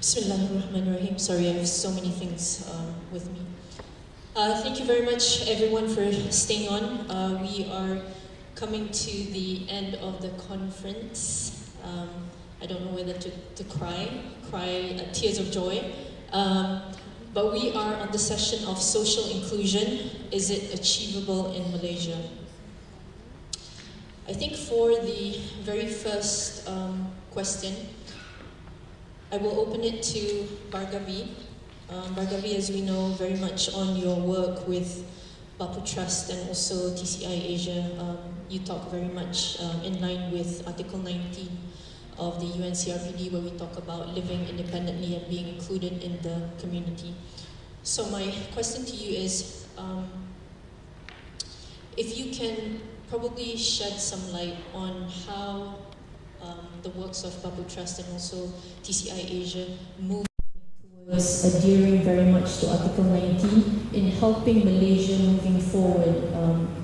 Bismillahirrahmanirrahim. Sorry, I have so many things with me. Thank you very much, everyone, for staying on. We are coming to the end of the conference. I don't know whether to cry tears of joy. But we are on the session of social inclusion. Is it achievable in Malaysia? I think for the very first question, I will open it to Bhargavi. Bhargavi, as we know, very much on your work with Bapu Trust and also TCI Asia. You talk very much in line with Article 19 of the UNCRPD, where we talk about living independently and being included in the community. So my question to you is, if you can probably shed some light on how the works of Bapu Trust and also TCI Asia move towards adhering very much to Article 19 in helping Malaysia moving forward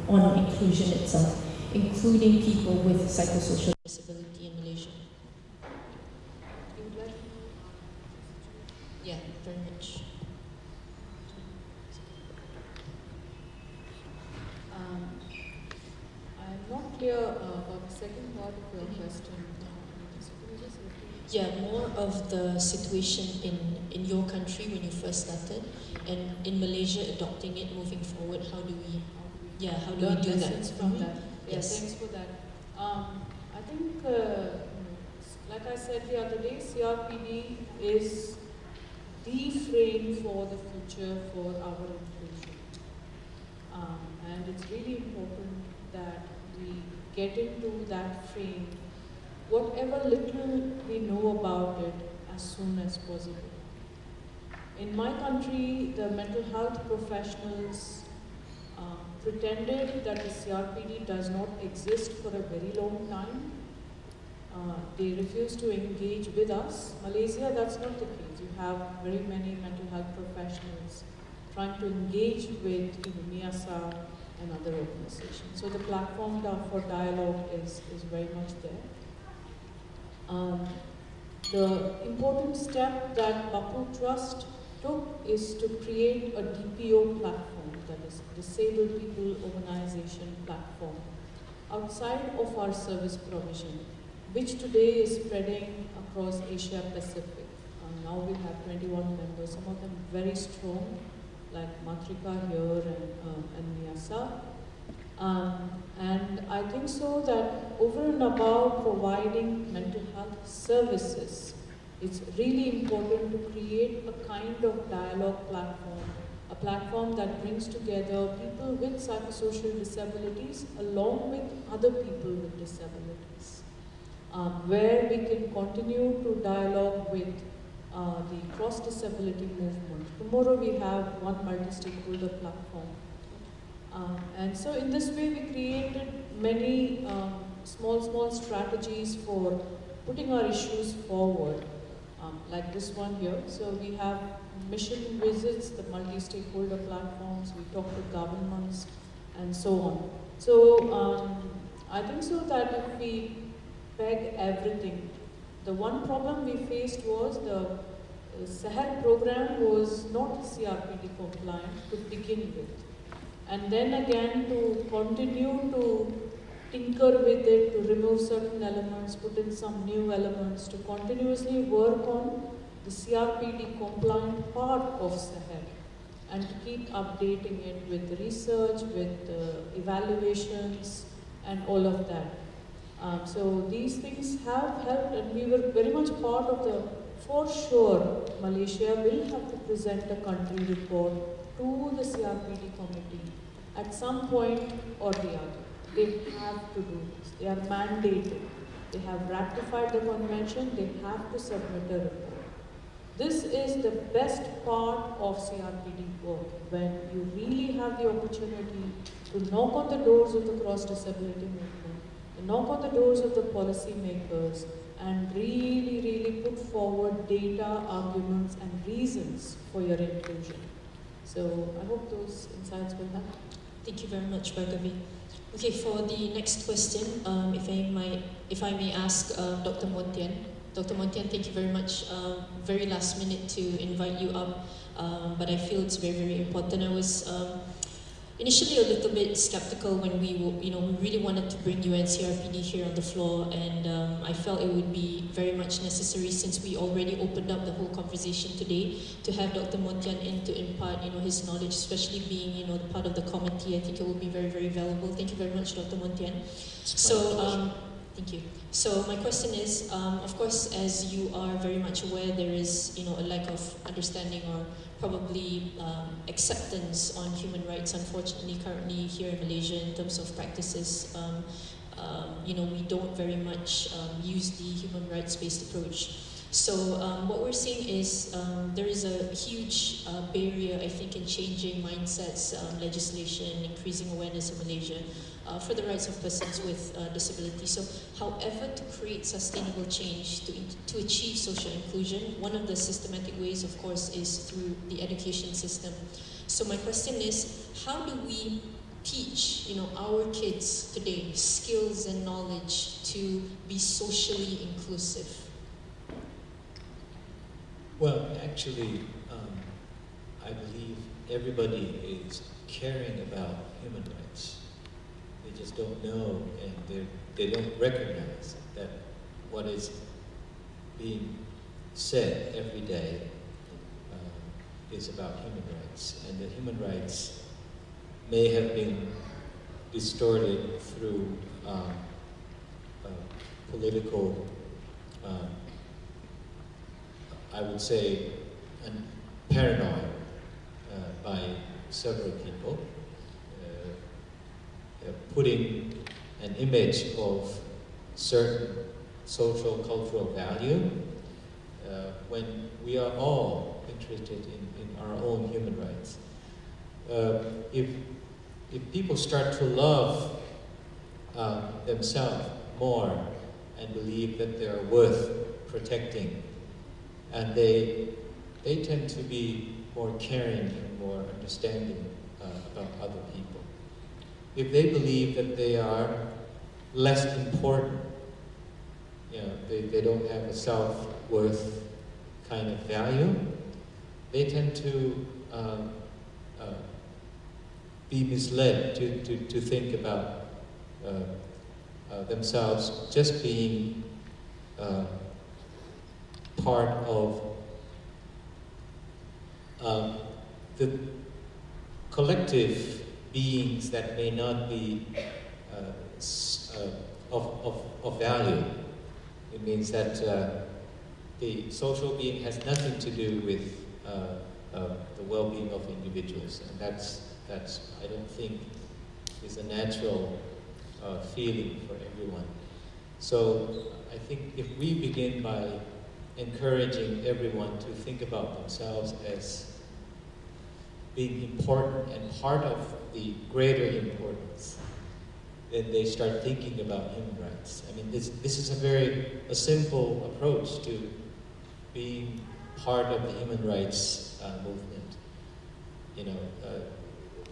on inclusion itself, including people with psychosocial disability in Malaysia. Yeah, very much. I'm not clear about the second part of your question. Yeah, more of the situation in your country when you first started, and in Malaysia adopting it moving forward. How do we do that? From that? Yes. Thanks for that. I think, like I said the other day, CRPD is the frame for the future for our inclusion. And it's really important that we get into that frame, whatever little we know about it, as soon as possible. In my country, the mental health professionals pretended that the CRPD does not exist for a very long time. They refused to engage with us. Malaysia, that's not the case. You have very many mental health professionals trying to engage with MIASA and other organizations. So the platform for dialogue is very much there. The important step that Bapu Trust took is to create a DPO platform, that is Disabled People Organization platform, outside of our service provision, which today is spreading across Asia Pacific. Now we have 21 members, some of them very strong, like Matrika here and Miyasa. And I think so that over and above providing mental health services, it's really important to create a kind of dialogue platform, a platform that brings together people with psychosocial disabilities along with other people with disabilities, where we can continue to dialogue with the cross-disability movement. Tomorrow we have one multi-stakeholder platform. And so in this way we created many small strategies for putting our issues forward, like this one here. So we have mission visits, the multi-stakeholder platforms, we talk to governments and so on. So I think so that if we peg everything, the one problem we faced was the Seher program was not CRPD compliant to begin with. And then again to continue to tinker with it, to remove certain elements, put in some new elements, to continuously work on the CRPD compliant part of Seher, and to keep updating it with research, with evaluations, and all of that. So these things have helped, and we were very much part of the, for sure, Malaysia will have to present a country report to the CRPD committee at some point or the other. They have to do this. They are mandated. They have ratified the convention. They have to submit a report. This is the best part of CRPD work, when you really have the opportunity to knock on the doors of the cross-disability movement, to knock on the doors of the policy makers, and really put forward data, arguments, and reasons for your inclusion. So I hope those insights will help. Thank you very much, Bhargavi. Okay, for the next question, if I may ask Dr. Montian. Dr. Montian, thank you very much. Very last minute to invite you up, but I feel it's very, very important. I was initially a little bit skeptical when we really wanted to bring UNCRPD here on the floor, and I felt it would be very much necessary, since we already opened up the whole conversation today, to have Dr. Montian in to impart his knowledge, especially being the part of the committee. I think it will be very, very valuable. Thank you very much, Dr. Montian. So thank you. So my question is, of course, as you are very much aware, there is a lack of understanding or probably acceptance on human rights, unfortunately, currently here in Malaysia in terms of practices. We don't very much use the human rights-based approach. So what we're seeing is there is a huge barrier, I think, in changing mindsets, legislation, increasing awareness in Malaysia for the rights of persons with disability. So however, to create sustainable change, to achieve social inclusion, one of the systematic ways, of course, is through the education system. So my question is, how do we teach our kids today skills and knowledge to be socially inclusive? Well, actually, I believe everybody is caring about human rights. They just don't know, and they don't recognize that what is being said every day is about human rights, and that human rights may have been distorted through political, I would say, paranoia by several people, putting an image of certain social, cultural value, when we are all interested in our own human rights. If people start to love themselves more and believe that they're worth protecting, and they tend to be more caring and more understanding about other people. If they believe that they are less important, they don't have a self-worth kind of value, they tend to be misled to think about themselves just being part of the collective beings that may not be of value. It means that the social being has nothing to do with the well-being of individuals, and that's I don't think is a natural feeling for everyone. So I think if we begin by encouraging everyone to think about themselves as being important and part of the greater importance, then they start thinking about human rights. I mean, this is a simple approach to being part of the human rights movement.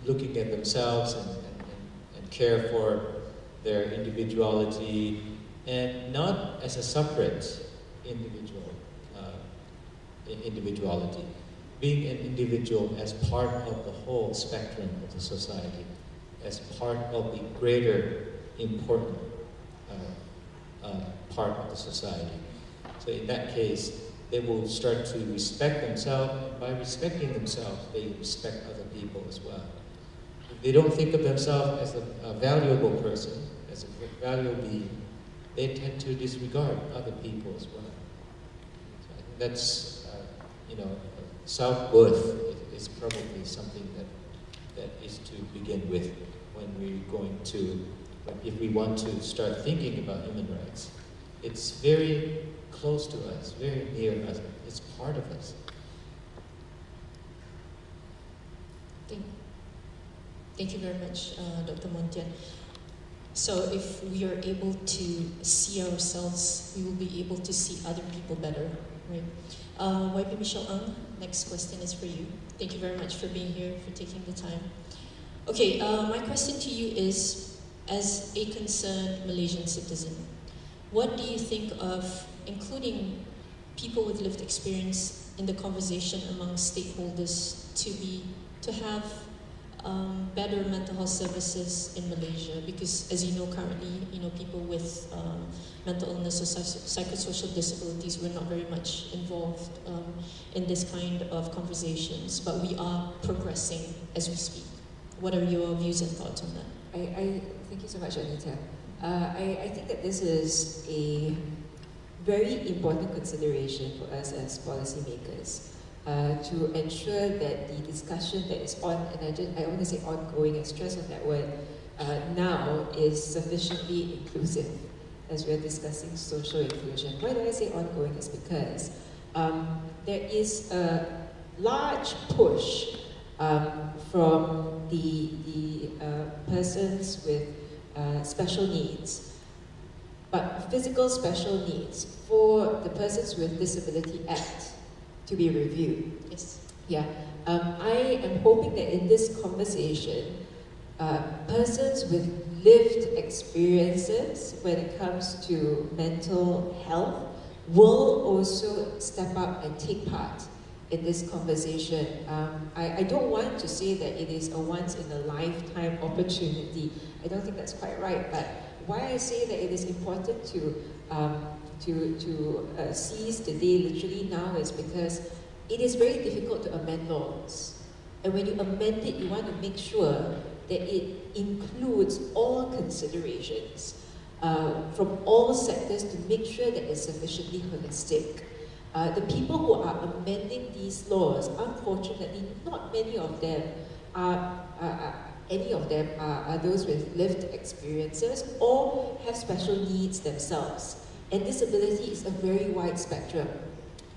Looking at themselves and care for their individuality, and not as a separate individuality. Being an individual as part of the whole spectrum of the society, as part of the greater important part of the society. So in that case, they will start to respect themselves, and by respecting themselves, they respect other people as well. If they don't think of themselves as a valuable person, as a valuable being, they tend to disregard other people as well. So I think that's, self-worth is probably something that is to begin with when we're going to, if we want to start thinking about human rights. It's very close to us, very near us. It's part of us. Thank you very much, Dr. Montian. So if we are able to see ourselves, we will be able to see other people better, right? YP Michelle Ang, next question is for you. Thank you very much for being here, for taking the time. Okay, my question to you is, as a concerned Malaysian citizen, what do you think of including people with lived experience in the conversation among stakeholders to have better mental health services in Malaysia? Because as you know, currently, people with mental illness or psychosocial disabilities, we're not very much involved in this kind of conversations, but we are progressing as we speak. What are your views and thoughts on that? I thank you so much, Anita. I think that this is a very important consideration for us as policymakers. To ensure that the discussion that is on, and I want to say ongoing and stress on that word, now is sufficiently inclusive as we're discussing social inclusion. Why do I say ongoing? Is because there is a large push from the persons with special needs, but physical special needs, for the Persons with Disability Act to be reviewed. Yes. Yeah. I am hoping that in this conversation, persons with lived experiences when it comes to mental health will also step up and take part in this conversation. I don't want to say that it is a once-in-a-lifetime opportunity. I don't think that's quite right, but why I say that it is important to seize the day literally now is because it is very difficult to amend laws. And when you amend it, you want to make sure that it includes all considerations from all sectors to make sure that it's sufficiently holistic. The people who are amending these laws, unfortunately, not many of them are those with lived experiences or have special needs themselves. And disability is a very wide spectrum.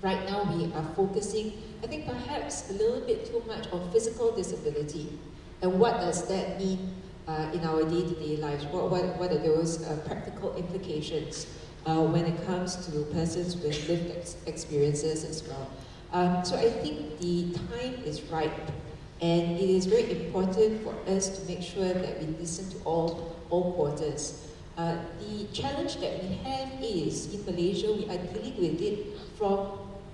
Right now we are focusing, I think perhaps a little bit too much on physical disability. And what does that mean in our day-to-day lives? What are those practical implications when it comes to persons with lived experiences as well? So I think the time is ripe, and it is very important for us to make sure that we listen to all quarters. The challenge that we have is, in Malaysia, we are dealing with it from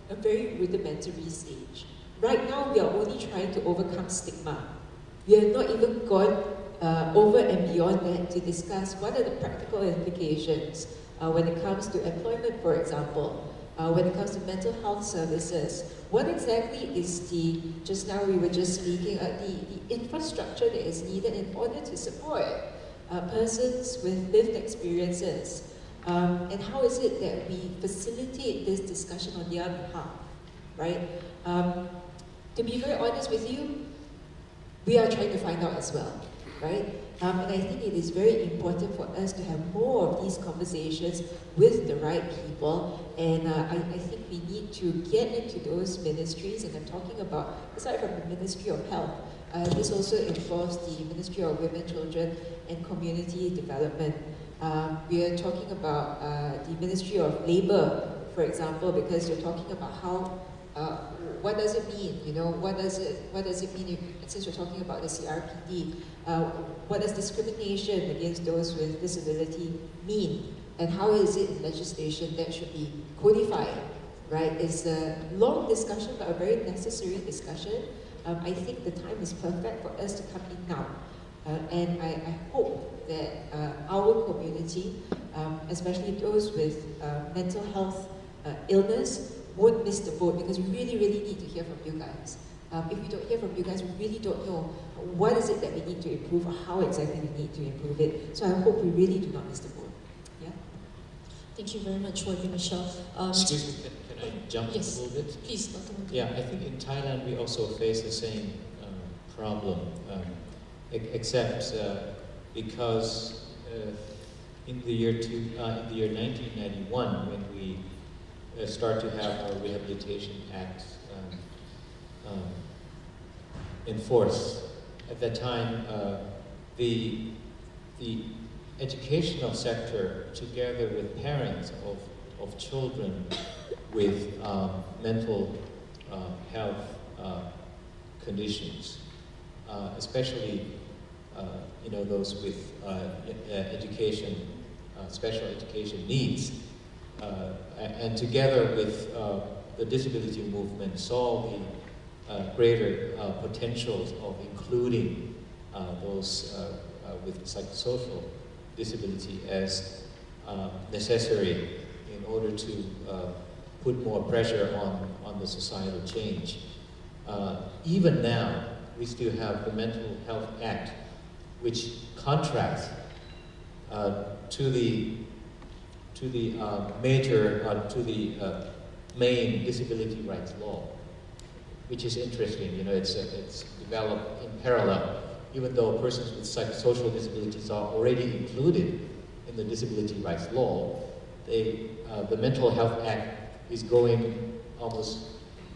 a very rudimentary stage. Right now, we are only trying to overcome stigma. We have not even gone over and beyond that to discuss what are the practical implications when it comes to employment, for example, when it comes to mental health services. What exactly is just now we were just speaking, the infrastructure that is needed in order to support persons with lived experiences, and how is it that we facilitate this discussion on their behalf, right? To be very honest with you, we are trying to find out as well, right? And I think it is very important for us to have more of these conversations with the right people, and I think we need to get into those ministries, and I'm talking about, aside from the Ministry of Health, this also involves the Ministry of Women, Children and Community Development. We are talking about the Ministry of Labour, for example, because you're talking about how, what does it mean? What does it mean since we're talking about the CRPD? What does discrimination against those with disability mean? And how is it in legislation that should be codified, right? It's a long discussion, but a very necessary discussion. I think the time is perfect for us to come in now. And I hope that our community, especially those with mental health illness, won't miss the boat, because we really, really need to hear from you guys. If we don't hear from you guys, we really don't know what is it that we need to improve, or how exactly we need to improve it. So I hope we really do not miss the boat. Yeah. Thank you very much, Warden Michelle. Excuse me, can I jump a little bit? Please, Dr. Yeah, I think in Thailand we also face the same problem, except because in the year 1991, when we start to have our Rehabilitation Act in force, at that time the educational sector, together with parents of children with mental health conditions, especially those with education special education needs, and together with the disability movement, saw the greater potentials of including those with psychosocial disability as necessary in order to put more pressure on the societal change. Even now, we still have the Mental Health Act, which contrasts to the main disability rights law, which is interesting. You know, it's developed in parallel, even though persons with psychosocial disabilities are already included in the disability rights law. The Mental Health Act is going almost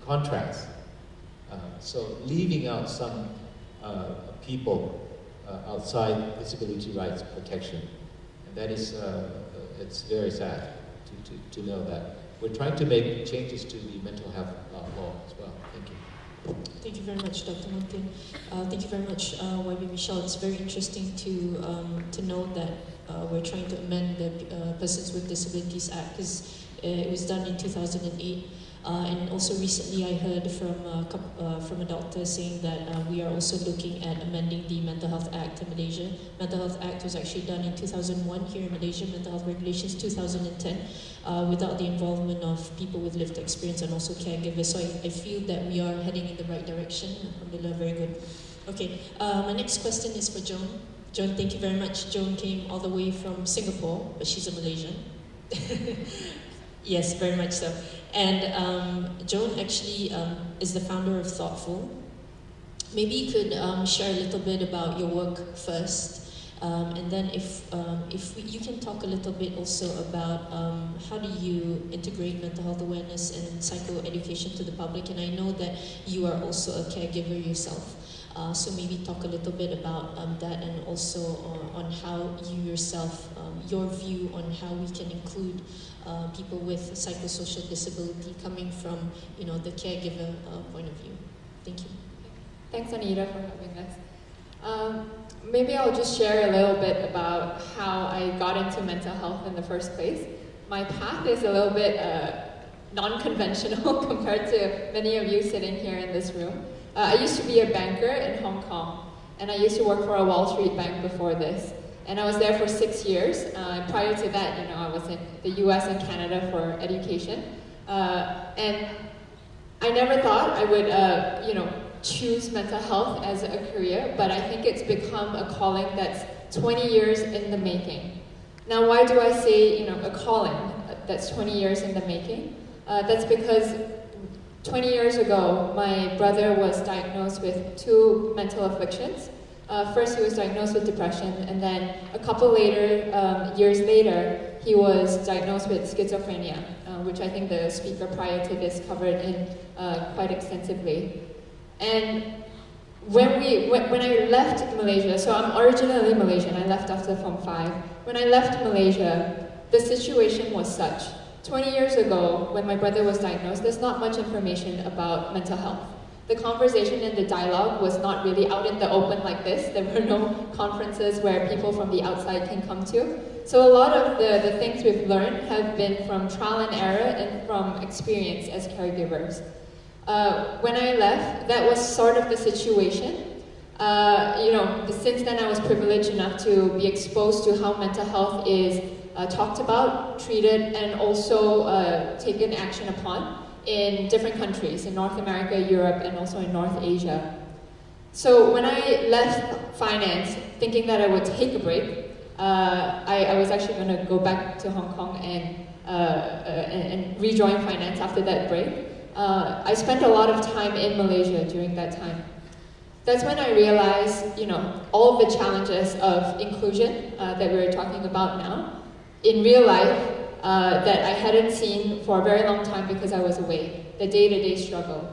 contrast. So leaving out some people outside disability rights protection, and that is it's very sad to know that. We're trying to make changes to the mental health law as well. Thank you. Thank you very much, Dr. Martin. Thank you very much, YB Michelle. It's very interesting to know that we're trying to amend the Persons with Disabilities Act, because it was done in 2008. And also recently I heard from a doctor saying that we are also looking at amending the Mental Health Act in Malaysia. Mental Health Act was actually done in 2001 here in Malaysia, Mental Health Regulations 2010, without the involvement of people with lived experience and also caregivers. So I feel that we are heading in the right direction. Alhamdulillah, very good. Okay, my next question is for Joan. Joan, thank you very much. Joan came all the way from Singapore, but she's a Malaysian. Yes, very much so. And Joan actually is the founder of ThoughtFull. Maybe you could share a little bit about your work first, and then if you can talk a little bit also about how do you integrate mental health awareness and psychoeducation to the public. And I know that you are also a caregiver yourself. So maybe talk a little bit about that, and also on how you yourself, your view on how we can include people with psychosocial disability coming from, you know, the caregiver point of view. Thank you. Thanks, Anita, for having us. Maybe I'll just share a little bit about how I got into mental health in the first place. My path is a little bit non-conventional compared to many of you sitting here in this room. I used to be a banker in Hong Kong, and I used to work for a Wall Street bank before this. And I was there for 6 years. Prior to that, you know, I was in the US and Canada for education. And I never thought I would, you know, choose mental health as a career, but I think it's become a calling that's 20 years in the making. Now, why do I say, you know, a calling that's 20 years in the making? That's because 20 years ago, my brother was diagnosed with 2 mental afflictions. First, he was diagnosed with depression, and then a couple years later, he was diagnosed with schizophrenia, which I think the speaker prior to this covered in quite extensively. And when I left Malaysia, so I'm originally Malaysian, I left after Form 5. When I left Malaysia, the situation was such. 20 years ago, when my brother was diagnosed, there's not much information about mental health. The conversation and the dialogue was not really out in the open like this. There were no conferences where people from the outside can come to. So a lot of the things we've learned have been from trial and error and from experience as caregivers. When I left, that was sort of the situation. You know, since then I was privileged enough to be exposed to how mental health is talked about, treated, and also taken action upon in different countries, in North America, Europe, and also in North Asia. So when I left finance, thinking that I would take a break, I was actually going to go back to Hong Kong and rejoin finance after that break. I spent a lot of time in Malaysia during that time. That's when I realized, you know, all the challenges of inclusion that we're talking about now in real life that I hadn't seen for a very long time because I was away, the day-to-day struggle.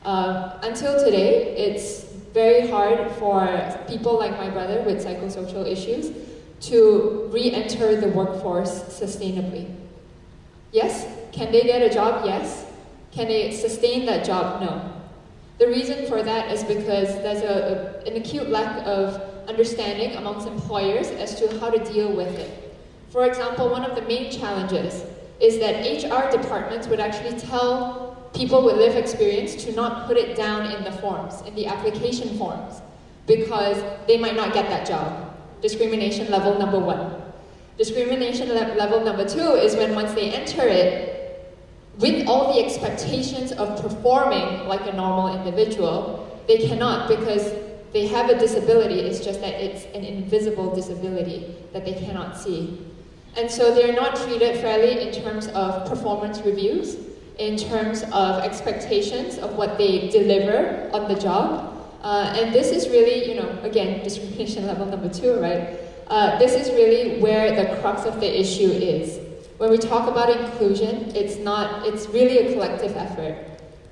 Until today, it's very hard for people like my brother with psychosocial issues to re-enter the workforce sustainably. Yes, can they get a job? Yes. Can they sustain that job? No. The reason for that is because there's an acute lack of understanding amongst employers as to how to deal with it. For example, one of the main challenges is that HR departments would actually tell people with lived experience to not put it down in the forms, in the application forms, because they might not get that job. Discrimination level number 1. Discrimination level number 2 is when once they enter it, with all the expectations of performing like a normal individual, they cannot because they have a disability. It's just that it's an invisible disability that they cannot see. And so they're not treated fairly in terms of performance reviews, in terms of expectations of what they deliver on the job. And this is really, again, discrimination level number 2, right? This is really where the crux of the issue is. When we talk about inclusion, it's really a collective effort.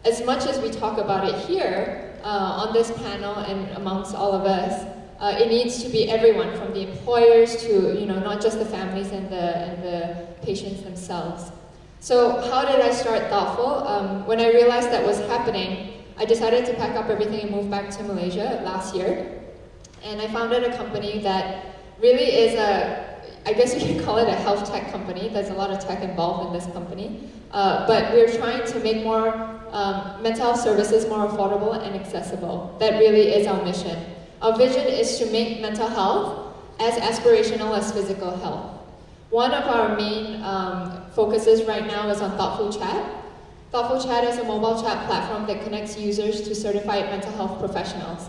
As much as we talk about it here, on this panel and amongst all of us, it needs to be everyone, from the employers to, not just the families and the patients themselves. So how did I start ThoughtFull? When I realized that was happening, I decided to pack up everything and move back to Malaysia last year. And I founded a company that really is I guess you can call it a health tech company. There's a lot of tech involved in this company. But we're trying to make more mental health services more affordable and accessible. That really is our mission. Our vision is to make mental health as aspirational as physical health. One of our main focuses right now is on ThoughtFull Chat. ThoughtFull Chat is a mobile chat platform that connects users to certified mental health professionals.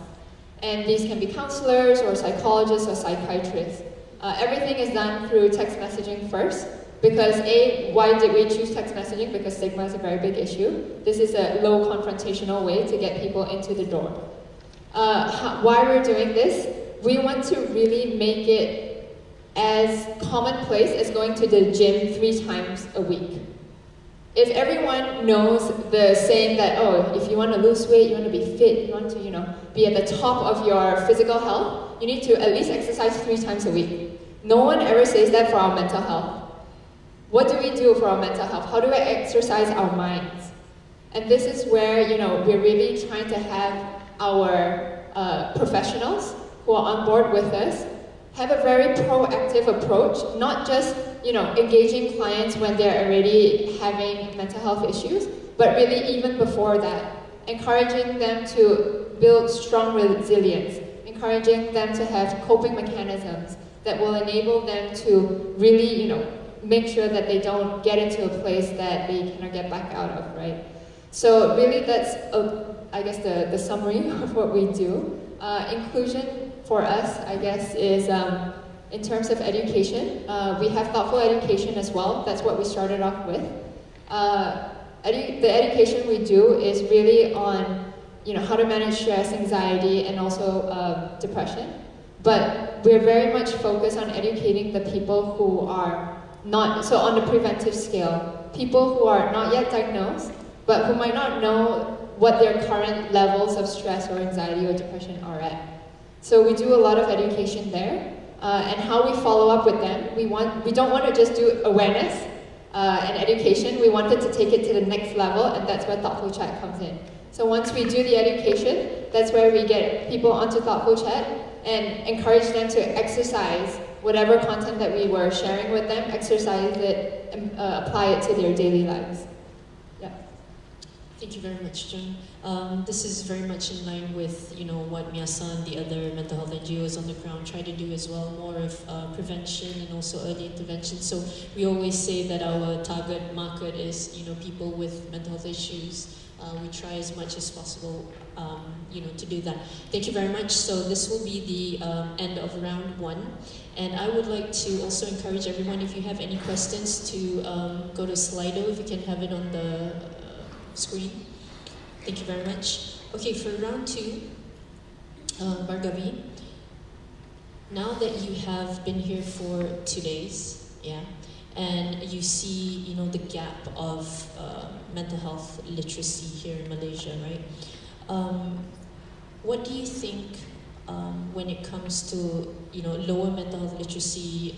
And these can be counselors or psychologists or psychiatrists. Everything is done through text messaging first, because why did we choose text messaging? Because stigma is a very big issue. This is a low confrontational way to get people into the door. Why we're doing this? We want to really make it as commonplace as going to the gym 3 times a week. If everyone knows the saying that, if you want to lose weight, you want to be fit, you want to, be at the top of your physical health, you need to at least exercise 3 times a week. No one ever says that for our mental health. What do we do for our mental health? How do we exercise our minds? And this is where, we're really trying to have our professionals who are on board with us have a very proactive approach, not just, engaging clients when they're already having mental health issues, but really even before that, encouraging them to build strong resilience, encouraging them to have coping mechanisms that will enable them to really, make sure that they don't get into a place that they cannot get back out of, right? So really that's, I guess, the summary of what we do. Inclusion for us, I guess, is in terms of education. We have ThoughtFull education as well. That's what we started off with. The education we do is really on, how to manage stress, anxiety, and also depression. But we're very much focused on educating the people who are not, so on the preventive scale, people who are not yet diagnosed, but who might not know what their current levels of stress or anxiety or depression are at. So we do a lot of education there, and how we follow up with them. We don't want to just do awareness and education. We wanted to take it to the next level, and that's where ThoughtFull Chat comes in. So once we do the education, that's where we get people onto ThoughtFull Chat and encourage them to exercise whatever content that we were sharing with them, exercise it, and apply it to their daily lives. Yeah. Thank you very much, Joan. This is very much in line with, what Miyasa and the other mental health NGOs on the ground try to do as well, more of prevention and also early intervention. So we always say that our target market is, people with mental health issues. We try as much as possible, to do that. Thank you very much. So this will be the end of round 1. And I would like to also encourage everyone, if you have any questions, to go to Slido, if you can have it on the screen. Thank you very much. Okay, for round 2, Bhargavi, now that you have been here for 2 days, and you see, the gap of mental health literacy here in Malaysia, right? What do you think when it comes to, lower mental health literacy,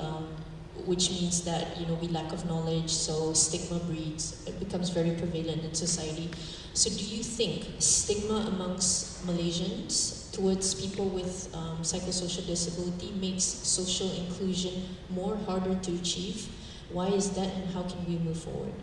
which means that, we lack of knowledge, so stigma breeds, it becomes very prevalent in society. So do you think stigma amongst Malaysians towards people with psychosocial disability makes social inclusion more harder to achieve? Why is that, and how can we move forward?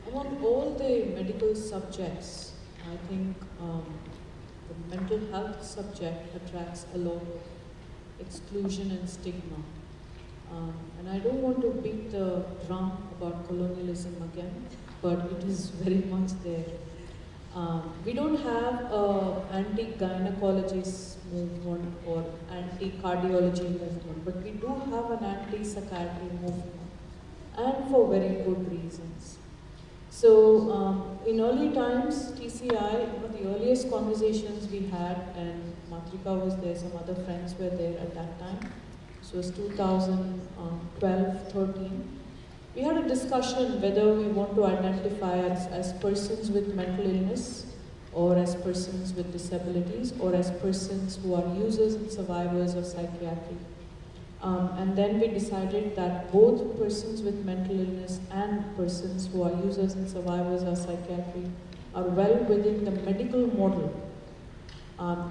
Among all the medical subjects, I think the mental health subject attracts a lot of exclusion and stigma. And I don't want to beat the drum about colonialism again, but it is very much there. We don't have an anti-gynecologist movement or anti-cardiology movement, but we do have an anti-psychiatry movement, and for very good reasons. So in early times, TCI, one of the earliest conversations we had, and Matrika was there, some other friends were there at that time. This was 2012-13. We had a discussion whether we want to identify us as persons with mental illness, or as persons with disabilities, or as persons who are users and survivors of psychiatry. And then we decided that both persons with mental illness and persons who are users and survivors of psychiatry are well within the medical model.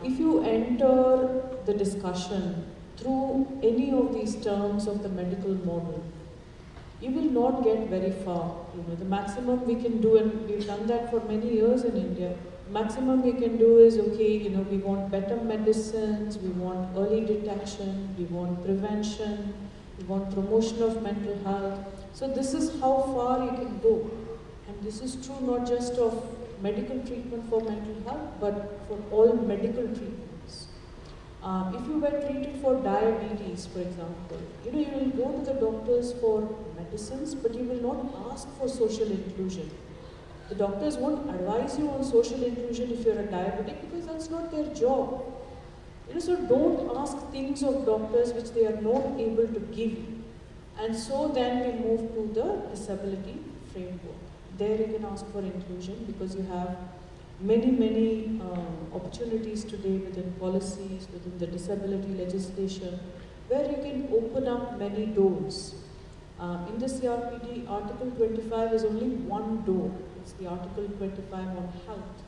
If you enter the discussion through any of these terms of the medical model, you will not get very far. The maximum we can do, and we've done that for many years in India, maximum we can do is, okay, we want better medicines, we want early detection, we want prevention, we want promotion of mental health. So this is how far you can go. And this is true not just of medical treatment for mental health, but for all medical treatments. If you were treated for diabetes, for example, you will go to the doctors for medicines, but you will not ask for social inclusion. The doctors won't advise you on social inclusion if you're a diabetic, because that's not their job. So don't ask things of doctors which they are not able to give you. And so then we move to the disability framework. There you can ask for inclusion, because you have many opportunities today within policies, within the disability legislation, where you can open up many doors. In the CRPD, Article 25 is only one door. It's the Article 25 on health,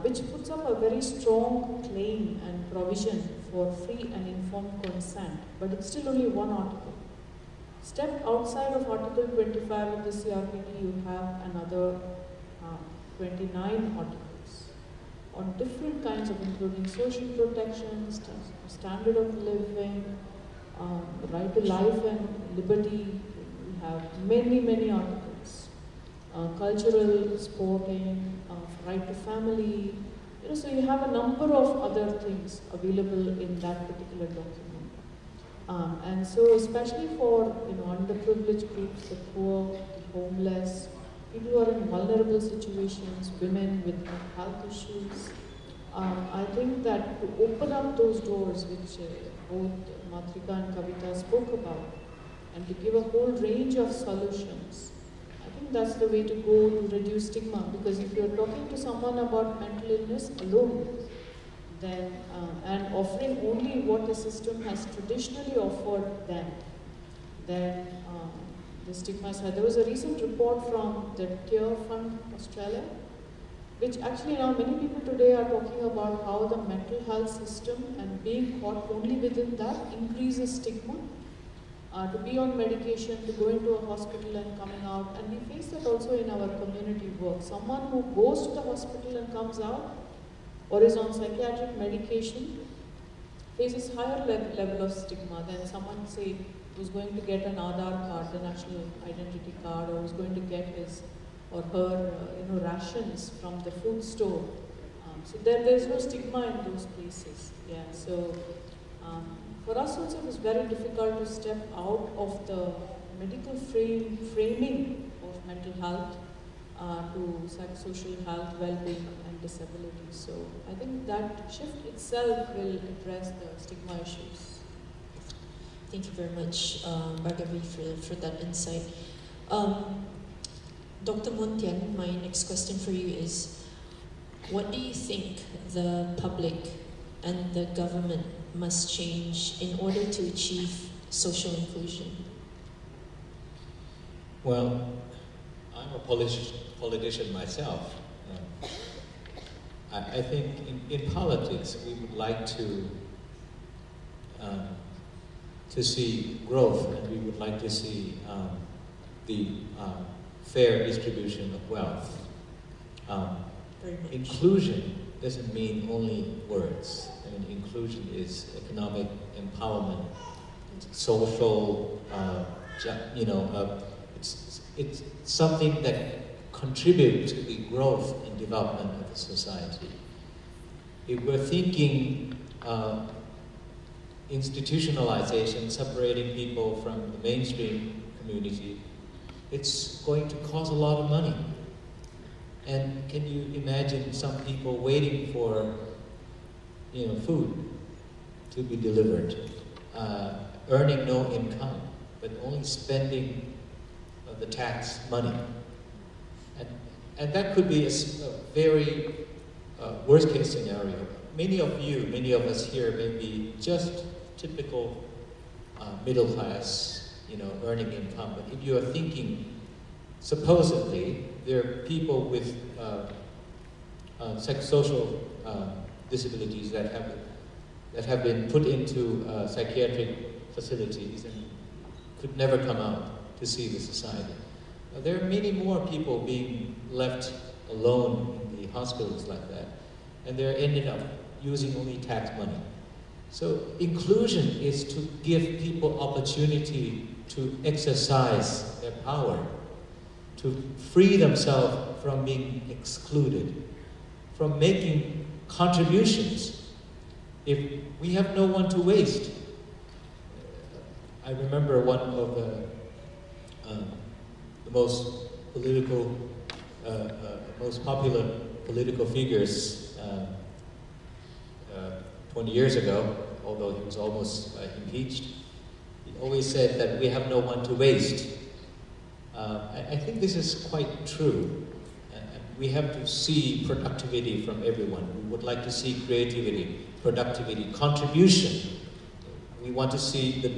which puts up a very strong claim and provision for free and informed consent, but it's still only one article. Step outside of Article 25 of the CRPD, you have another 29 articles on different kinds of, including social protection, standard of living, right to life and liberty. We have many articles. Cultural, sporting, right to family. So you have a number of other things available in that particular document. And so especially for underprivileged groups, the poor, the homeless, people who are in vulnerable situations, women with health issues, I think that to open up those doors, which both Matrika and Kavita spoke about, and to give a whole range of solutions, I think that's the way to go to reduce stigma. Because if you're talking to someone about mental illness alone, then and offering only what the system has traditionally offered them, then the stigma is high. There was a recent report from the Tear Fund Australia, which actually now many people today are talking about how the mental health system and being caught only within that increases stigma. To be on medication, to go into a hospital and coming out, and we face that also in our community work. Someone who goes to the hospital and comes out, or is on psychiatric medication, faces higher level of stigma than someone, say, who's going to get an Aadhaar card, the national identity card, or is going to get his or her rations from the food store. So there's no stigma in those places. Yeah. So for us also it was very difficult to step out of the medical framing of mental health to psychosocial health, well-being and disability. So I think that shift itself will address the stigma issues. Thank you very much, Bhargavi, for that insight. Dr. Montian, my next question for you is, what do you think the public and the government must change in order to achieve social inclusion? Well, I'm a politician myself. I think in politics we would like to see growth, and we would like to see the fair distribution of wealth. Inclusion doesn't mean only words. I mean, inclusion is economic empowerment, social, it's something that contributes to the growth and development of the society. If we're thinking institutionalization, separating people from the mainstream community, it's going to cost a lot of money. And can you imagine some people waiting for, food to be delivered, earning no income, but only spending the tax money? And that could be a very worst case scenario. Many of us here may be just typical middle class, earning income. But if you are thinking, supposedly, there are people with psychosocial disabilities that have been put into psychiatric facilities and could never come out to see the society. There are many more people being left alone in the hospitals like that, and they're ending up using only tax money. So inclusion is to give people opportunity to exercise their power, to free themselves from being excluded, from making contributions. If we have no one to waste, I remember one of the most popular political figures 20 years ago, although he was almost impeached. He always said that we have no one to waste. I think this is quite true. We have to see productivity from everyone. We would like to see creativity, productivity, contribution. We want to see the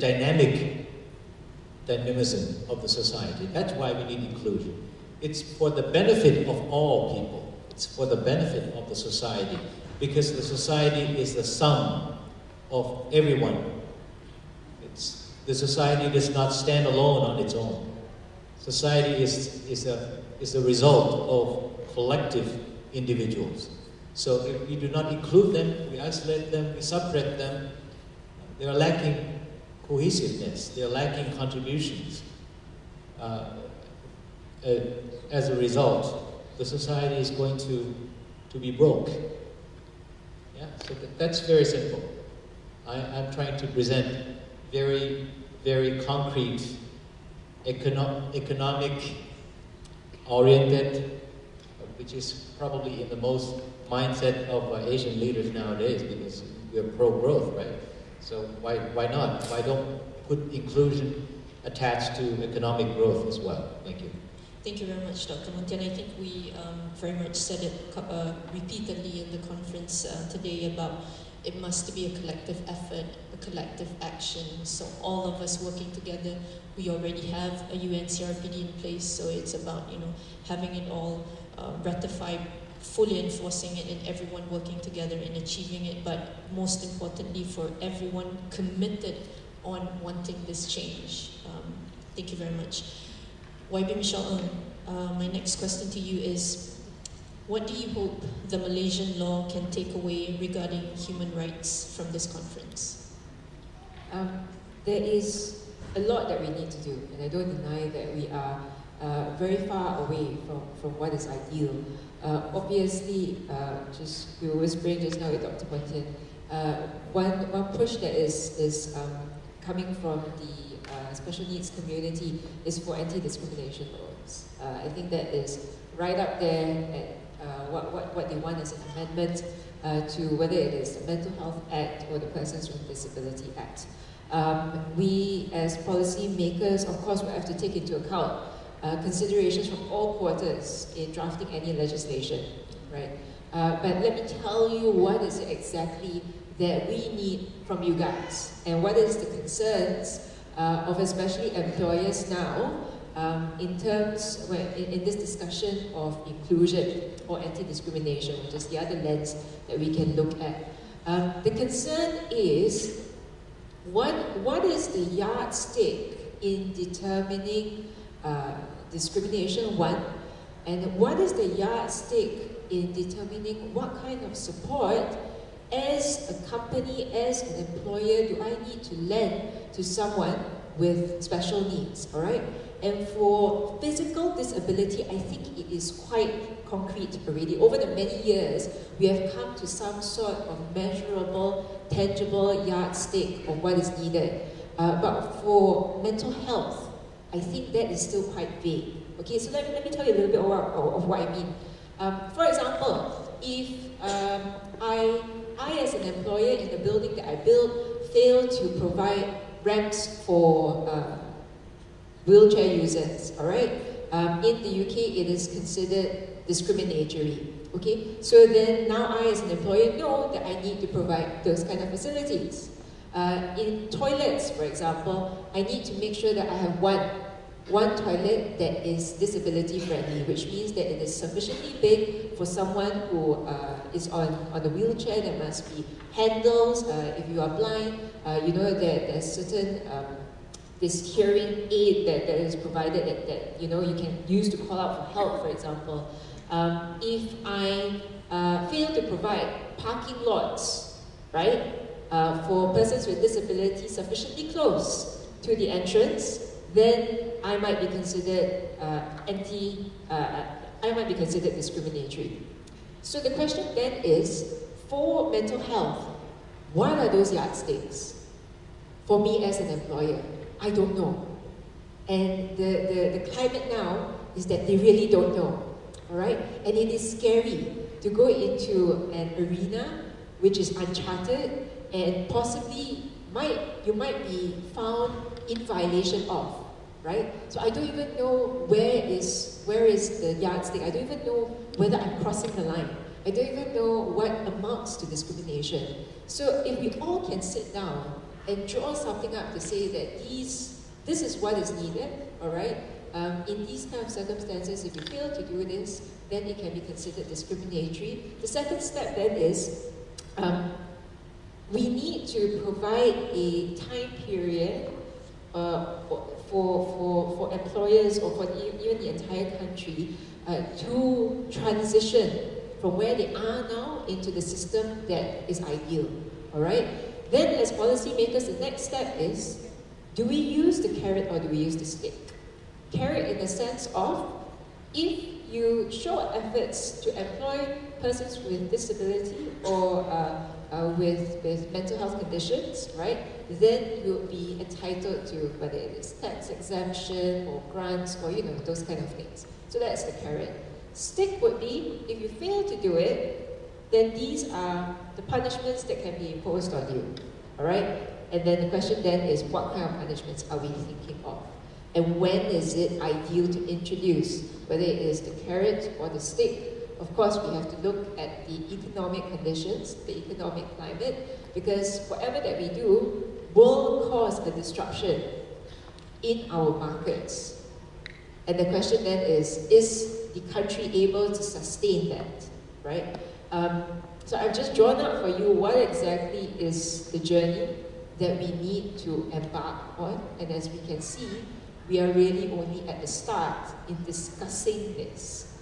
dynamism of the society. That's why we need inclusion. It's for the benefit of all people. It's for the benefit of the society, because the society is the sum of everyone. The society does not stand alone on its own. Society is a result of collective individuals. So if we do not include them, we isolate them, we separate them, they are lacking cohesiveness, they are lacking contributions. As a result, the society is going to be broke. Yeah, so that's very simple. I'm trying to present very, very concrete, economic oriented, which is probably in the most mindset of Asian leaders nowadays, because we're pro-growth, right? So why not? Why don't put inclusion attached to economic growth as well? Thank you. Thank you very much, Dr. Montian. I think we very much said it repeatedly in the conference today about it must be a collective effort, a collective action. So all of us working together. We already have a UNCRPD in place, so it's about having it all ratified, fully enforcing it, and everyone working together and achieving it. But most importantly, for everyone committed on wanting this change. Thank you very much. YB Michelle, my next question to you is, what do you hope the Malaysian law can take away regarding human rights from this conference? There is a lot that we need to do, and I don't deny that we are very far away from what is ideal. Obviously, we were whispering just now with Dr. Montian, one push that is coming from the special needs community is for anti-discrimination laws. I think that is right up there at what they want as an amendment to whether it is the Mental Health Act or the Persons with Disability Act. We as policy makers, of course, will have to take into account considerations from all quarters in drafting any legislation, right? But let me tell you what is it exactly that we need from you guys, and what is the concerns of especially employers now in terms, in this discussion of inclusion or anti-discrimination, which is the other lens that we can look at. The concern is, what is the yardstick in determining discrimination, one, and what is the yardstick in determining what kind of support as a company, as an employer, do I need to lend to someone with special needs, all right? And for physical disability, I think it is quite concrete already. Over the many years, we have come to some sort of measurable, tangible yardstick of what is needed. But for mental health, I think that is still quite vague. Okay, so let me tell you a little bit of what I mean. For example, if I as an employer in the building that I build fail to provide ramps for wheelchair users, all right? In the UK, it is considered discriminatory, okay? So then now I as an employer know that I need to provide those kind of facilities. In toilets, for example, I need to make sure that I have one toilet that is disability friendly, which means that it is sufficiently big for someone who is on a wheelchair. There must be handles. If you are blind, you know that there's certain this hearing aid that is provided that you know you can use to call out for help, for example. If I fail to provide parking lots, right, for persons with disability sufficiently close to the entrance, then I might be considered I might be considered discriminatory. So the question then is, for mental health, what are those yardsticks? For me as an employer, I don't know. And the climate now is that they really don't know, all right? And it is scary to go into an arena which is uncharted and possibly you might be found in violation of, right? So I don't even know where is the yardstick. I don't even know whether I'm crossing the line. I don't even know what amounts to discrimination. So if we all can sit down and draw something up to say that this is what is needed, all right? In these kind of circumstances, if you fail to do this, then it can be considered discriminatory. The second step then is, we need to provide a time period for employers or for even the entire country to transition from where they are now into the system that is ideal, all right? Then as policymakers, the next step is, do we use the carrot or do we use the stick? Carrot in the sense of, if you show efforts to employ persons with disability or with mental health conditions, right, then you'll be entitled to whether it is tax exemption or grants or, you know, those kind of things. So that's the carrot. Stick would be, if you fail to do it, then these are the punishments that can be imposed on you, all right? And then the question then is, what kind of punishments are we thinking of? And when is it ideal to introduce, whether it is the carrot or the stick? Of course, we have to look at the economic conditions, the economic climate, because whatever that we do will cause a disruption in our markets. And the question then is the country able to sustain that, right? So I've just drawn out for you what exactly is the journey that we need to embark on. And as we can see, we are really only at the start in discussing this.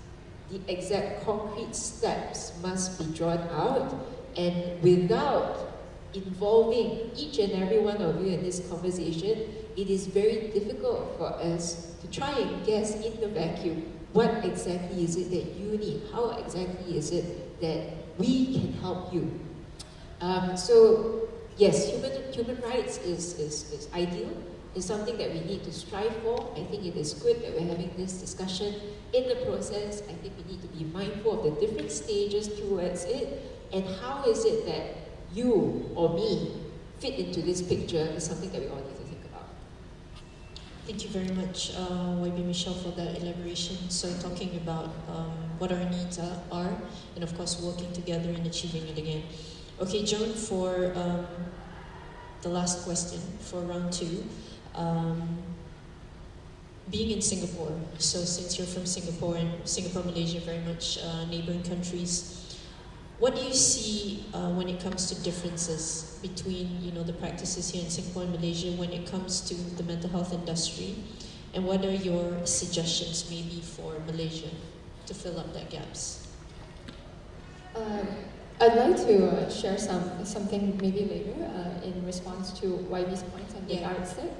The exact concrete steps must be drawn out, and without involving each and every one of you in this conversation, it is very difficult for us to try and guess in the vacuum what exactly is it that you need, how exactly is it that we can help you. So yes, human rights is ideal. It's something that we need to strive for. I think it is good that we're having this discussion. In the process, I think we need to be mindful of the different stages towards it, and how is it that you or me fit into this picture is something that we all need to think about. Thank you very much, YB Michelle, for that elaboration. So talking about what our needs are, and of course working together and achieving it again. Okay, Joan, for the last question for round two. being in Singapore, so since you're from Singapore and Singapore, Malaysia, very much neighboring countries, what do you see when it comes to differences between, you know, the practices here in Singapore and Malaysia when it comes to the mental health industry? And what are your suggestions maybe for Malaysia to fill up that gaps? I'd like to share something maybe later in response to YB's points on the Yardstick.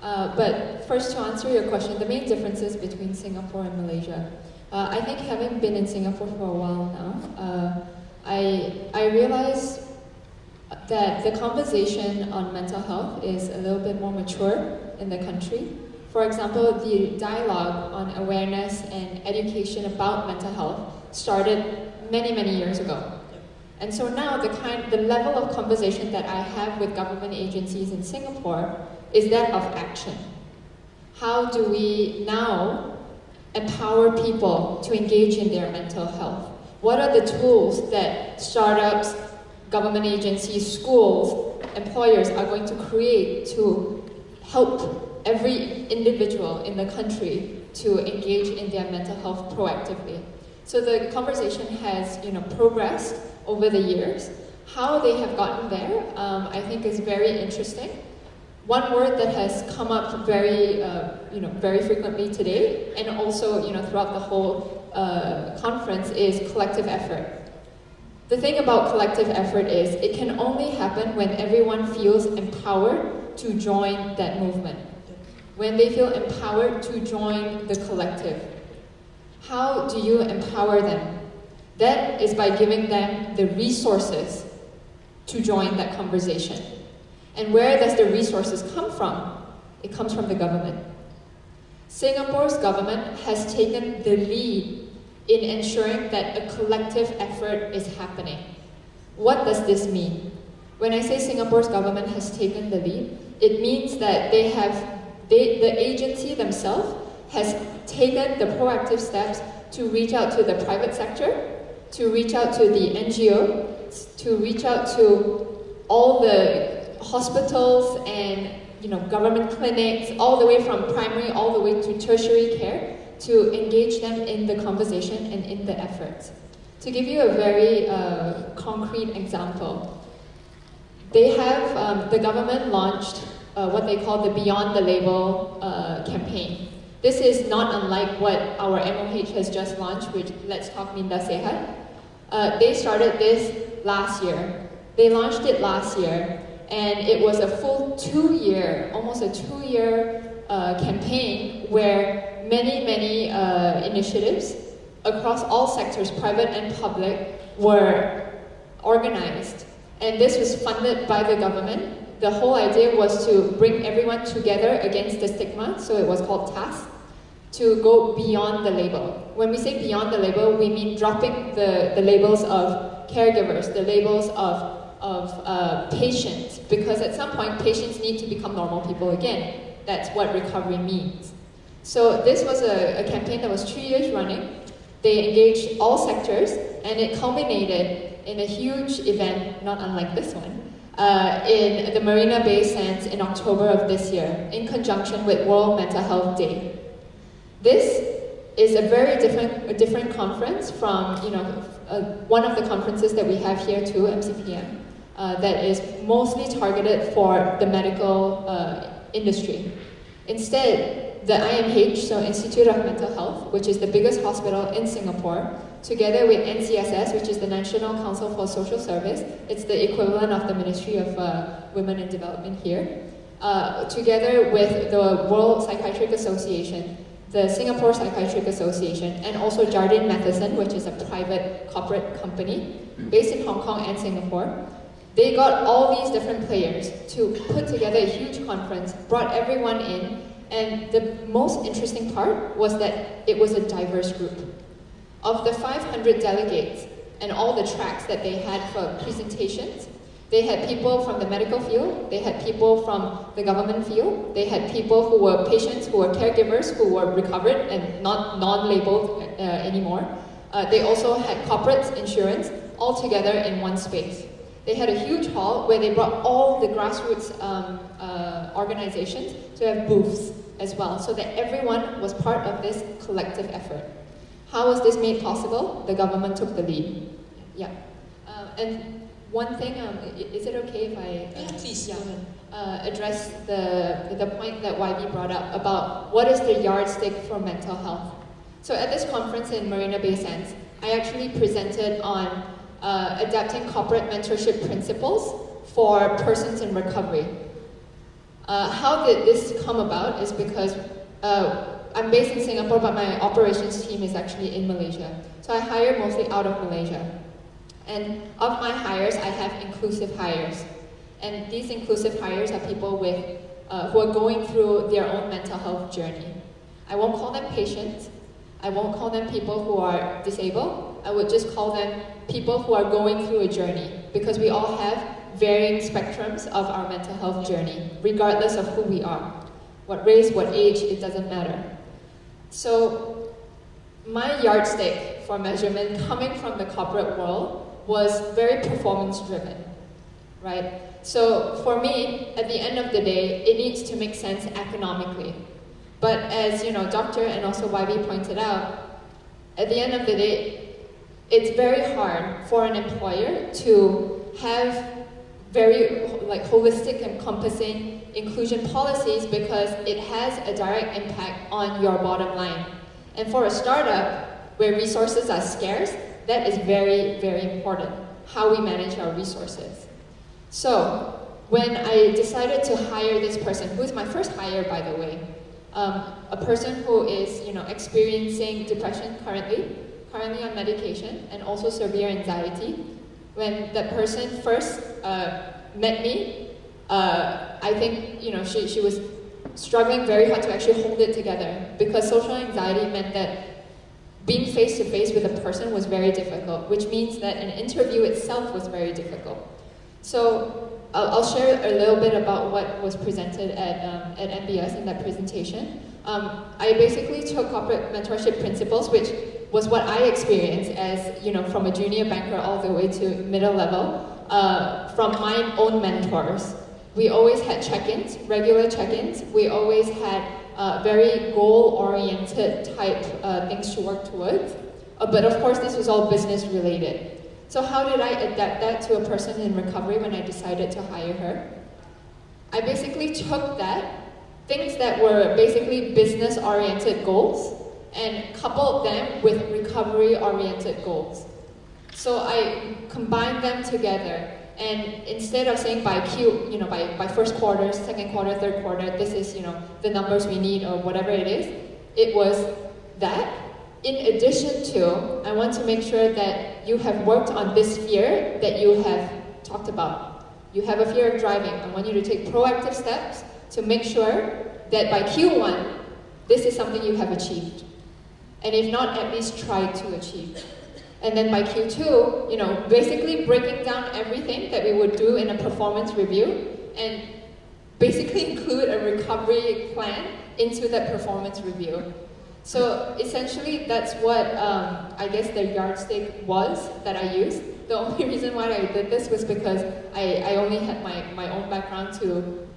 But first, to answer your question, the main differences between Singapore and Malaysia. I think having been in Singapore for a while now, I realize that the conversation on mental health is a little bit more mature in the country. For example, the dialogue on awareness and education about mental health started many, many years ago. And so now the level of conversation that I have with government agencies in Singapore is that of action. How do we now empower people to engage in their mental health? What are the tools that startups, government agencies, schools, employers are going to create to help every individual in the country to engage in their mental health proactively? So the conversation has, progressed over the years. How they have gotten there, I think, is very interesting. One word that has come up very frequently today, and also, throughout the whole conference, is collective effort. The thing about collective effort is it can only happen when everyone feels empowered to join that movement. When they feel empowered to join the collective. How do you empower them? That is by giving them the resources to join that conversation. And where does the resources come from? It comes from the government. Singapore's government has taken the lead in ensuring that a collective effort is happening. What does this mean? When I say Singapore's government has taken the lead, it means that the agency themselves has taken the proactive steps to reach out to the private sector, to reach out to the NGO, to reach out to all the hospitals and government clinics, all the way from primary all the way to tertiary care, to engage them in the conversation and in the efforts. To give you a very concrete example, they have, the government launched what they call the Beyond the Label campaign. This is not unlike what our MOH has just launched, which Let's Talk Minda Sehat. They started this last year. They launched it last year, and it was a full 2 year, almost a 2 year campaign where many initiatives across all sectors, private and public, were organized. And this was funded by the government. The whole idea was to bring everyone together against the stigma, so it was called TASK, to go beyond the label. When we say beyond the label, we mean dropping the labels of caregivers, the labels of patients, because at some point patients need to become normal people again. That's what recovery means. So this was a campaign that was 2 years running. They engaged all sectors, and it culminated in a huge event, not unlike this one, in the Marina Bay Sands in October of this year, in conjunction with World Mental Health Day. This is a very different conference from one of the conferences that we have here too, MCPM, that is mostly targeted for the medical industry. Instead, the IMH, so Institute of Mental Health, which is the biggest hospital in Singapore, together with NCSS, which is the National Council for Social Service, it's the equivalent of the Ministry of Women and Development here, together with the World Psychiatric Association, the Singapore Psychiatric Association, and also Jardine Matheson, which is a private corporate company based in Hong Kong and Singapore. They got all these different players to put together a huge conference, brought everyone in, and the most interesting part was that it was a diverse group. Of the 500 delegates and all the tracks that they had for presentations, they had people from the medical field, they had people from the government field, they had people who were patients, who were caregivers, who were recovered and not non-labeled anymore. They also had corporate insurance all together in one space. They had a huge hall where they brought all the grassroots organizations to have booths. as well, so that everyone was part of this collective effort. How was this made possible? The government took the lead. Yeah. And one thing, is it okay if I please, address the point that YB brought up about what is the yardstick for mental health? So at this conference in Marina Bay Sands, I actually presented on adapting corporate mentorship principles for persons in recovery. How did this come about is because I'm based in Singapore, but my operations team is actually in Malaysia. So I hire mostly out of Malaysia. And of my hires, I have inclusive hires. And these inclusive hires are people with, who are going through their own mental health journey. I won't call them patients. I won't call them people who are disabled. I would just call them people who are going through a journey, because we all have varying spectrums of our mental health journey, regardless of who we are. What race, what age, it doesn't matter. So my yardstick for measurement coming from the corporate world was very performance-driven, right? So for me, at the end of the day, it needs to make sense economically. But as you know, Dr. and also YB pointed out, at the end of the day, it's very hard for an employer to have very holistic, encompassing inclusion policies, because it has a direct impact on your bottom line. And for a startup where resources are scarce, that is very, very important, how we manage our resources. So when I decided to hire this person, who is my first hire, by the way, a person who is experiencing depression currently on medication, and also severe anxiety. When that person first met me, I think she was struggling very hard to actually hold it together, because social anxiety meant that being face to face with a person was very difficult, which means that an interview itself was very difficult. So I'll share a little bit about what was presented at MBS in that presentation. I basically took corporate mentorship principles, which was what I experienced as, from a junior banker all the way to middle level, from my own mentors. We always had check-ins, regular check-ins. We always had very goal-oriented type things to work towards. But of course, this was all business-related. So how did I adapt that to a person in recovery when I decided to hire her? I basically took things that were basically business-oriented goals, and coupled them with recovery-oriented goals. So I combined them together, and instead of saying by Q, by first quarter, second quarter, third quarter, this is, the numbers we need or whatever it is, it was that. In addition to, I want to make sure that you have worked on this fear that you have talked about. You have a fear of driving. I want you to take proactive steps to make sure that by Q1, this is something you have achieved. And if not, at least try to achieve. And then by Q2, basically breaking down everything that we would do in a performance review, and basically include a recovery plan into that performance review. So essentially, that's what I guess the yardstick was that I used. The only reason why I did this was because I only had my own background to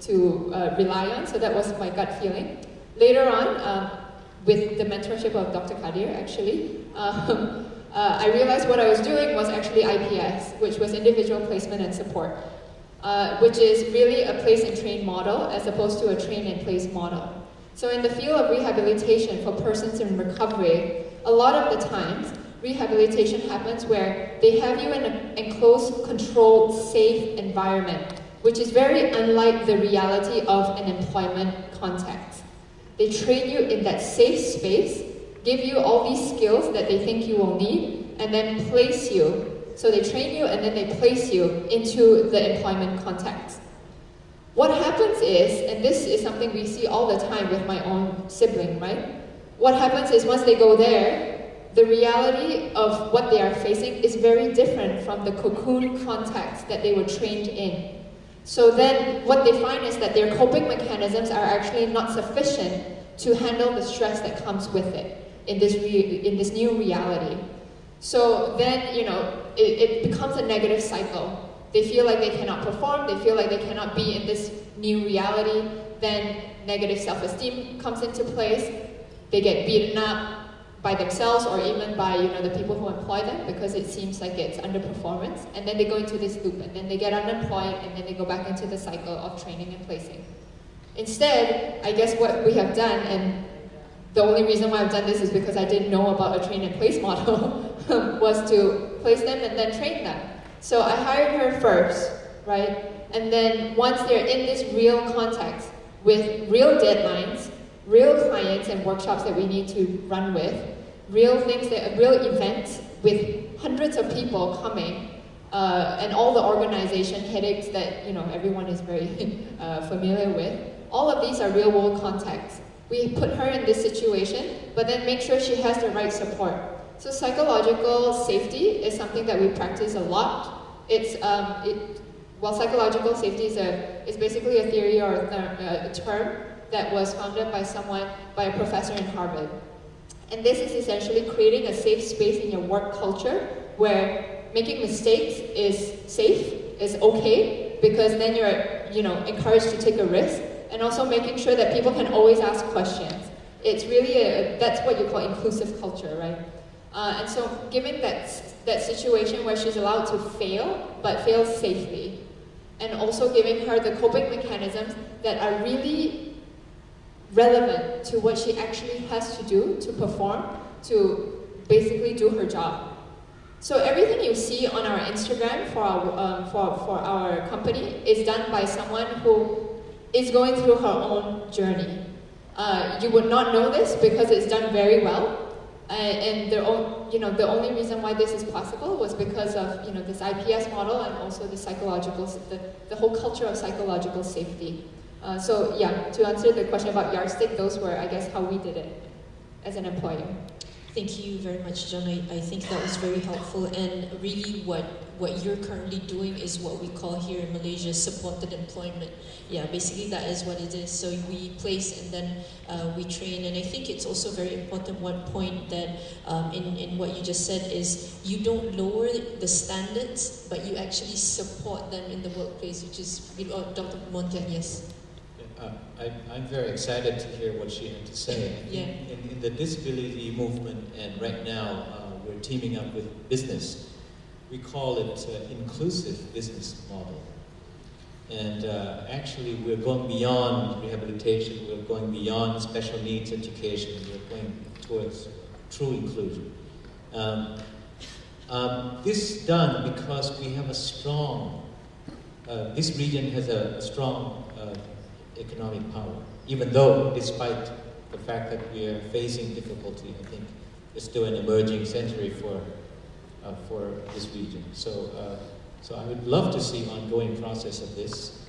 rely on, so that was my gut feeling. Later on, with the mentorship of Dr. Kadir, actually, I realized what I was doing was actually IPS, which was individual placement and support, which is really a place and train model as opposed to a train and place model. So in the field of rehabilitation for persons in recovery, a lot of the times, rehabilitation happens where they have you in an enclosed, controlled, safe environment, which is very unlike the reality of an employment context. They train you in that safe space, give you all these skills that they think you will need, and then place you. So they train you and then they place you into the employment context. What happens is, and this is something we see all the time with my own sibling, right? What happens is once they go there, the reality of what they are facing is very different from the cocoon context that they were trained in. So then what they find is that their coping mechanisms are actually not sufficient to handle the stress that comes with it in this new reality. So then, it becomes a negative cycle. they feel like they cannot perform, they feel like they cannot be in this new reality, then negative self-esteem comes into place. They get beaten up by themselves or even by the people who employ them because it seems like it's underperformance, and then they go into this loop, and then they get unemployed, and then they go back into the cycle of training and placing. Instead, I guess what we have done, and the only reason why I've done this is because I didn't know about a train and place model, was to place them and then train them. So I hired her first, right? And then once they're in this real context with real deadlines, real clients and workshops that we need to run with, real events with hundreds of people coming, and all the organization headaches that everyone is very familiar with. All of these are real world contexts. We put her in this situation, but then make sure she has the right support. So psychological safety is something that we practice a lot. Psychological safety is basically a theory or a term that was founded by a professor in Harvard. And this is essentially creating a safe space in your work culture where making mistakes is safe, is okay, because then you're encouraged to take a risk, and also making sure that people can always ask questions. It's really that's what you call inclusive culture, right? And so given that situation where she's allowed to fail, but fail safely, and also giving her the coping mechanisms that are really relevant to what she actually has to do to perform, to basically do her job. So everything you see on our Instagram for our company is done by someone who is going through her own journey. You would not know this because it's done very well. And the only reason why this is possible was because of this IPS model and also the whole culture of psychological safety. So yeah, to answer the question about Yardstick, those were, I guess, how we did it as an employer. Thank you very much, John. I think that was very helpful, and really what you're currently doing is what we call here in Malaysia supported employment. Yeah, basically that is what it is. So we place and then we train, and I think it's also very important. One point that in what you just said is you don't lower the standards, but you actually support them in the workplace, which is Dr. Montiel, yes. I'm very excited to hear what she had to say. Yeah. In the disability movement, and right now we're teaming up with business. We call it inclusive business model. And actually we're going beyond rehabilitation, we're going beyond special needs education, we're going towards true inclusion. This is done because we have a strong, this region has a strong economic power, even though despite the fact that we are facing difficulty, I think it's still an emerging century for this region. So I would love to see ongoing process of this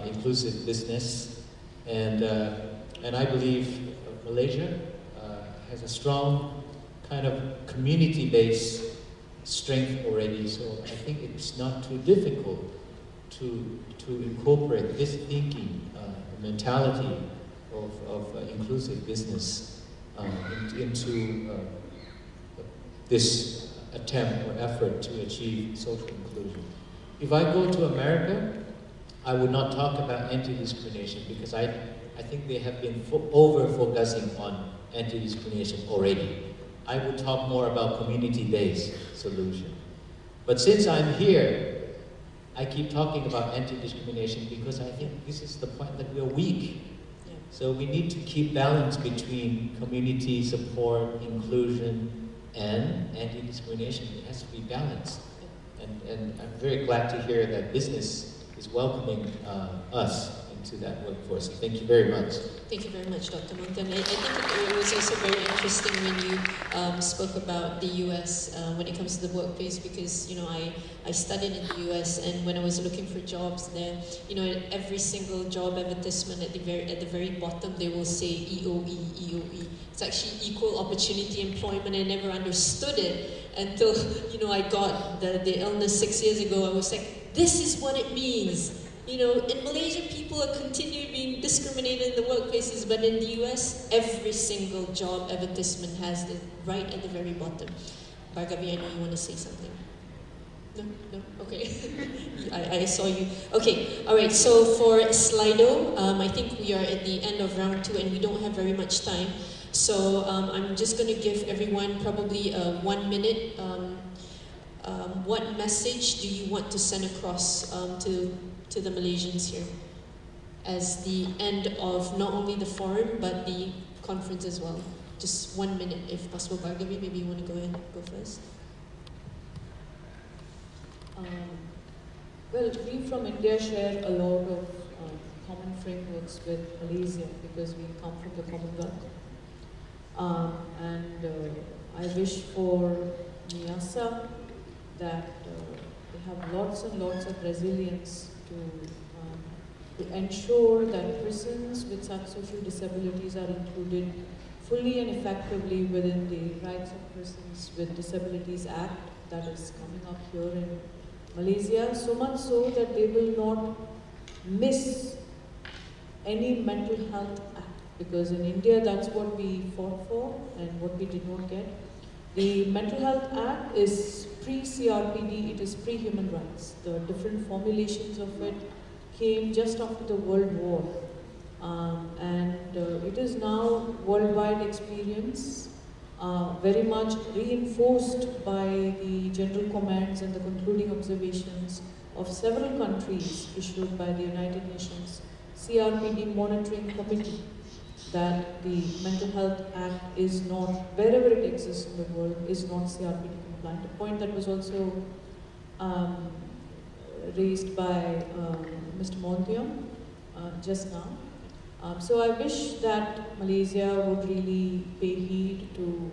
inclusive business, and I believe Malaysia has a strong kind of community-based strength already. So I think it's not too difficult to incorporate this thinking, mentality of inclusive business into this attempt or effort to achieve social inclusion. If I go to America, I would not talk about anti-discrimination because I think they have been over-focusing on anti-discrimination already. I would talk more about community-based solution. But since I'm here, I keep talking about anti-discrimination because I think this is the point that we are weak. Yeah. So we need to keep balance between community support, inclusion, and anti-discrimination. It has to be balanced. And I'm very glad to hear that business is welcoming us into that workforce. Thank you very much. Thank you very much, Dr. Monten. I think it was also very interesting when you spoke about the US when it comes to the workplace, because I studied in the US, and when I was looking for jobs there, every single job advertisement at the very bottom they will say EOE. It's actually equal opportunity employment. I never understood it until I got the illness 6 years ago. I was like, this is what it means. In Malaysia, people are continually being discriminated in the workplaces, but in the US, every single job advertisement has it right at the very bottom. Bhargavi, I know you want to say something. No, okay. I saw you. Okay, all right, so for Slido, I think we are at the end of round 2 and we don't have very much time. So I'm just going to give everyone probably 1 minute. What message do you want to send across to the Malaysians here as the end of not only the forum but the conference as well? Just 1 minute if possible. Bhargavi, maybe you want to go ahead and go first. Well, we from India share a lot of common frameworks with Malaysia because we come from the Commonwealth. I wish for Miyasa that they have lots and lots of resilience to ensure that persons with psychosocial disabilities are included fully and effectively within the Rights of Persons with Disabilities Act that is coming up here in Malaysia, so much so that they will not miss any mental health act, because in India that's what we fought for and what we did not get. The Mental Health Act is pre-CRPD, it is pre-human rights. The different formulations of it came just after the World War. It is now worldwide experience, very much reinforced by the general comments and the concluding observations of several countries issued by the United Nations CRPD Monitoring Committee, that the Mental Health Act is not, wherever it exists in the world, is not CRPD compliant. A point that was also raised by Mr. Montiam just now. So I wish that Malaysia would really pay heed to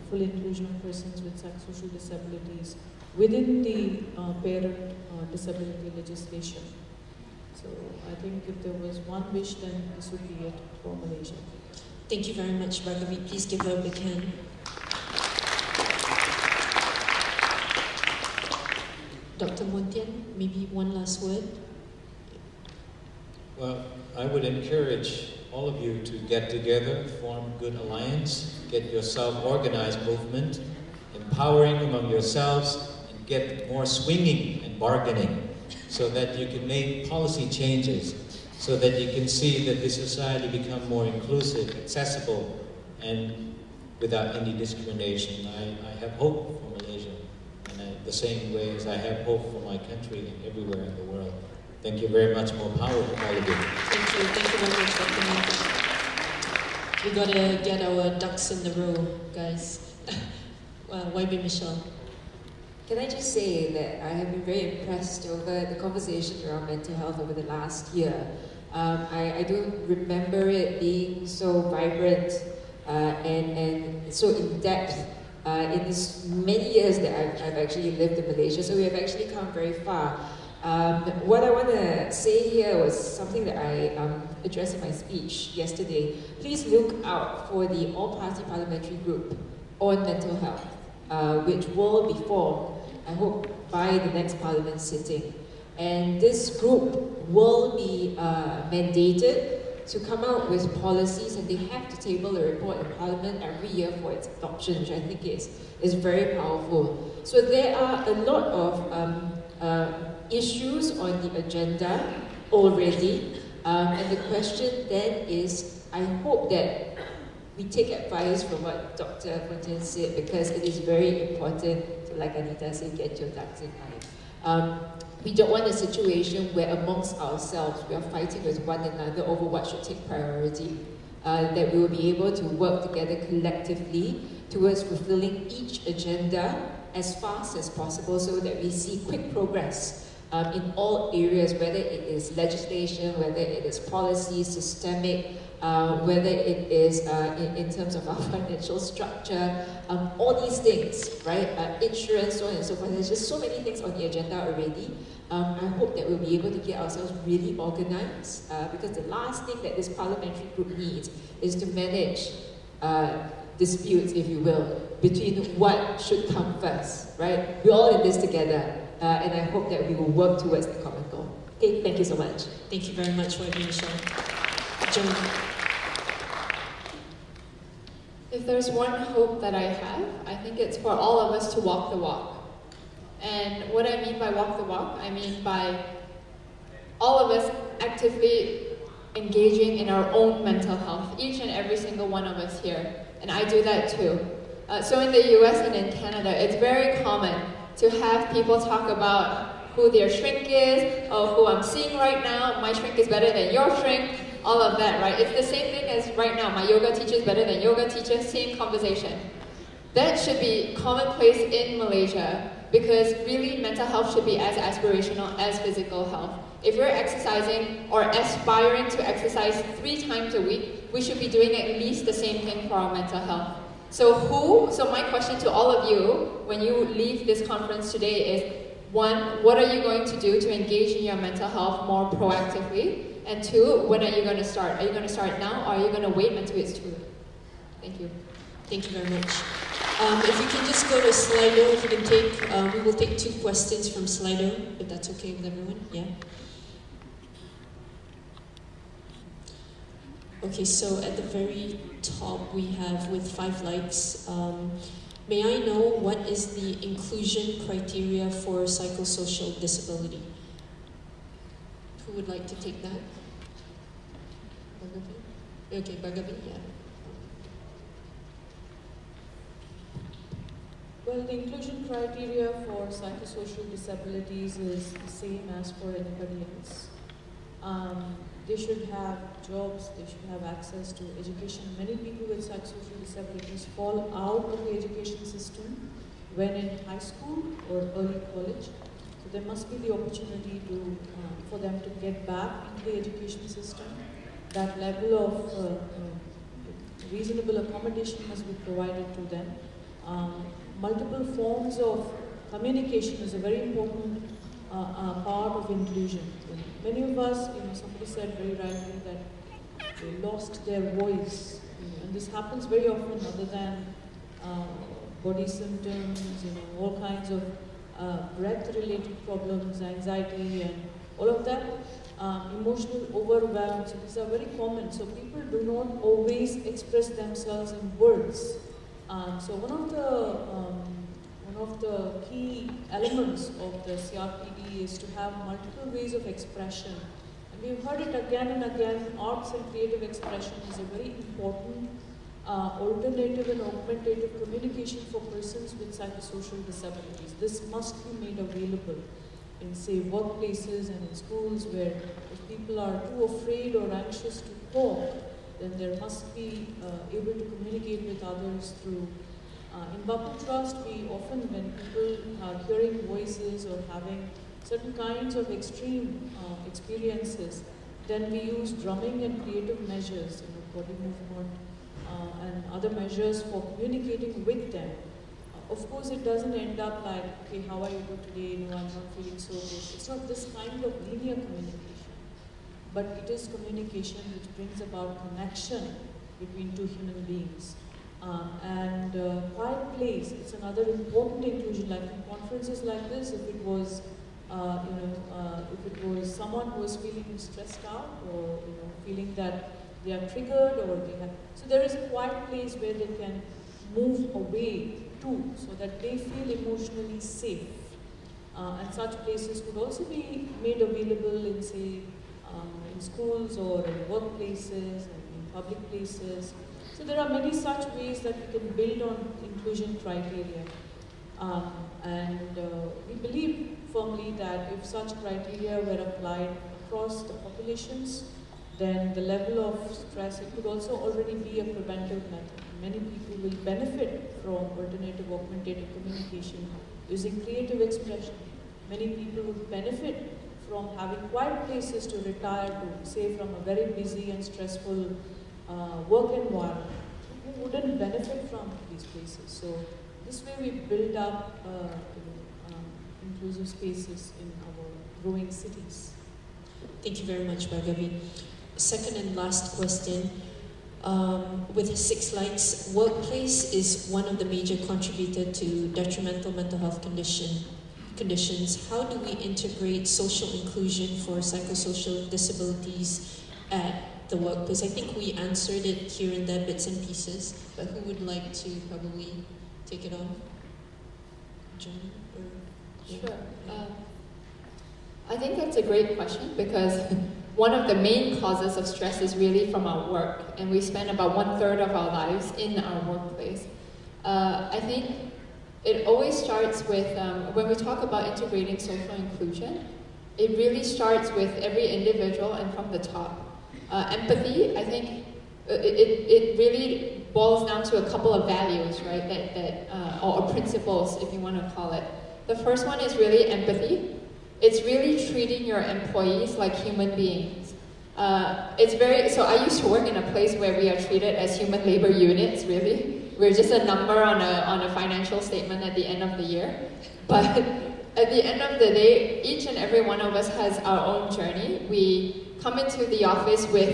full inclusion of persons with psychosocial disabilities within the parent disability legislation. So I think if there was one wish, then this would be it for Malaysia. Thank you very much, Bhargavi. Please give her a big hand. Dr. Montian, maybe one last word? Well, I would encourage all of you to get together, form good alliance, get your self-organized movement, empowering among yourselves, and get more swinging and bargaining so that you can make policy changes, so that you can see that this society become more inclusive, accessible, and without any discrimination. I have hope for Malaysia, and the same way as I have hope for my country and everywhere in the world. Thank you very much. More power to all of you. Thank you very much, Dr. Montian. We gotta get our ducks in the row, guys. YB Michelle. Can I just say that I have been very impressed over the conversation around mental health over the last year. I don't remember it being so vibrant and so in-depth in this many years that I've actually lived in Malaysia, so we have actually come very far. What I want to say here was something that I addressed in my speech yesterday. Please look out for the all-party parliamentary group on mental health, which will be formed, I hope, by the next parliament sitting. And this group will be mandated to come out with policies, and they have to table a report in Parliament every year for its adoption, which I think is very powerful. So there are a lot of issues on the agenda already, and the question then is, I hope that we take advice from what Dr. Montian said, because it is very important to, like Anita said, get your ducks in line. We don't want a situation where amongst ourselves we are fighting with one another over what should take priority. That we will be able to work together collectively towards fulfilling each agenda as fast as possible, so that we see quick progress in all areas, whether it is legislation, whether it is policy, systemic, whether it is in terms of our financial structure, all these things, right? Insurance, so on and so forth. There's just so many things on the agenda already. I hope that we'll be able to get ourselves really organized, because the last thing that this parliamentary group needs is to manage disputes, if you will, between what should come first, right? We're all in this together. And I hope that we will work towards the common goal. Okay, thank you so much. Thank you very much, YB Michelle. Joan. If there's one hope that I have, I think it's for all of us to walk the walk And what I mean by walk the walk, I mean by all of us actively engaging in our own mental health, each and every single one of us here. And I do that too. So in the US and in Canada, it's very common to have people talk about who their shrink is, or who I'm seeing right now, my shrink is better than your shrink, all of that, right? It's the same thing as right now, my yoga teacher is better than yoga teacher, same conversation. That should be commonplace in Malaysia, because really mental health should be as aspirational as physical health. If we're exercising or aspiring to exercise 3 times a week, we should be doing at least the same thing for our mental health. So my question to all of you when you leave this conference today is, 1, what are you going to do to engage in your mental health more proactively? And 2, when are you going to start? Are you going to start now, or are you going to wait until it's too late? Thank you. Thank you very much. If you can just go to Slido, if you can take, we will take 2 questions from Slido, if that's okay with everyone. Yeah. Okay, so at the very top we have with 5 likes. May I know what is the inclusion criteria for psychosocial disability? Who would like to take that? Bhargavi? Okay, Bhargavi, yeah. Well, the inclusion criteria for psychosocial disabilities is the same as for anybody else. They should have jobs, they should have access to education. Many people with psychosocial disabilities fall out of the education system when in high school or early college. So there must be the opportunity to, for them to get back into the education system. That level of reasonable accommodation must be provided to them. Multiple forms of communication is a very important part of inclusion. Many of us, somebody said very rightly that they lost their voice, and this happens very often other than body symptoms, all kinds of breath-related problems, anxiety, and all of that. Emotional overwhelm, so these are very common. So people do not always express themselves in words. So one of the key elements of the CRPD is to have multiple ways of expression. And we've heard it again and again, arts and creative expression is a very important alternative and augmentative communication for persons with psychosocial disabilities. This must be made available in, say, workplaces and in schools, where if people are too afraid or anxious to talk, then there must be able to communicate with others through. In Bapu Trust, we often, when people are hearing voices or having certain kinds of extreme experiences, then we use drumming and creative measures, body movement and other measures for communicating with them. Of course, it doesn't end up like, okay, how are you today? No, I'm not feeling so good. It's not this kind of linear communication, but it is communication which brings about connection between 2 human beings. Quiet place, it's another important inclusion. Like in conferences like this, if it was, someone who was feeling stressed out or feeling that they are triggered or they have, so there is a quiet place where they can move away to, so that they feel emotionally safe. And such places could also be made available in, say, in schools or in workplaces and in public places. So there are many such ways that we can build on inclusion criteria. We believe firmly that if such criteria were applied across the populations, then the level of stress, it could also already be a preventive method. Many people will benefit from alternative augmentative communication using creative expression. Many people will benefit from having quiet places to retire to, say, from a very busy and stressful work environment. Who wouldn't benefit from these places? So this way we build up inclusive spaces in our growing cities. Thank you very much, Bhargavi. Second and last question. With 6 likes, workplace is one of the major contributors to detrimental mental health conditions. How do we integrate social inclusion for psychosocial disabilities at the workplace? I think we answered it here and there, bits and pieces, but who would like to probably take it on? Joan? Or Sure. I think that's a great question because one of the main causes of stress is really from our work, and we spend about 1/3 of our lives in our workplace. I think it always starts with, when we talk about integrating social inclusion, it really starts with every individual and from the top. Empathy, I think it really boils down to a couple of values, right, or principles, if you want to call it. The first one is really empathy. It's really treating your employees like human beings. So I used to work in a place where we are treated as human labor units, really. We're just a number on a financial statement at the end of the year. But at the end of the day, each and every one of us has our own journey. We come into the office with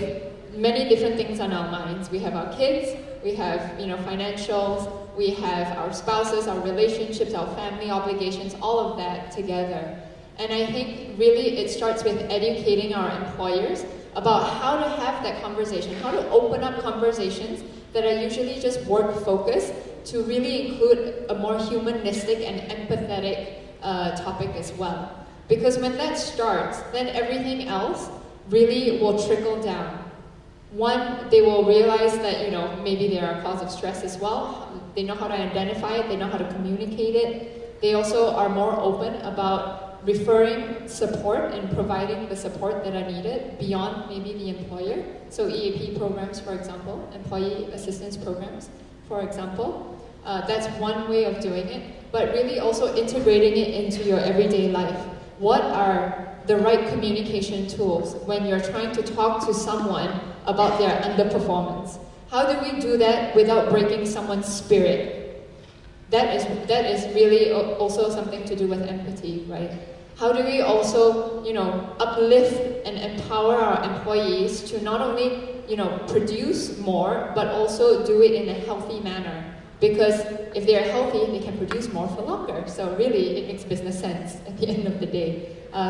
many different things on our minds. We have our kids, we have financials, we have our spouses, our relationships, our family obligations, all of that together. And I think really it starts with educating our employers about how to have that conversation, how to open up conversations that are usually just work-focused to really include a more humanistic and empathetic topic as well. Because when that starts, then everything else really will trickle down. One, they will realize that, maybe they are a cause of stress as well. They know how to identify it, they know how to communicate it. They also are more open about referring support and providing the support that are needed beyond maybe the employer. So EAP programs, for example, employee assistance programs, for example. That's one way of doing it, but really also integrating it into your everyday life. What are the right communication tools when you're trying to talk to someone about their underperformance? How do we do that without breaking someone's spirit? That is really also something to do with empathy, right? How do we also, uplift and empower our employees to not only, produce more, but also do it in a healthy manner? Because if they're healthy, they can produce more for longer. So really, it makes business sense at the end of the day. I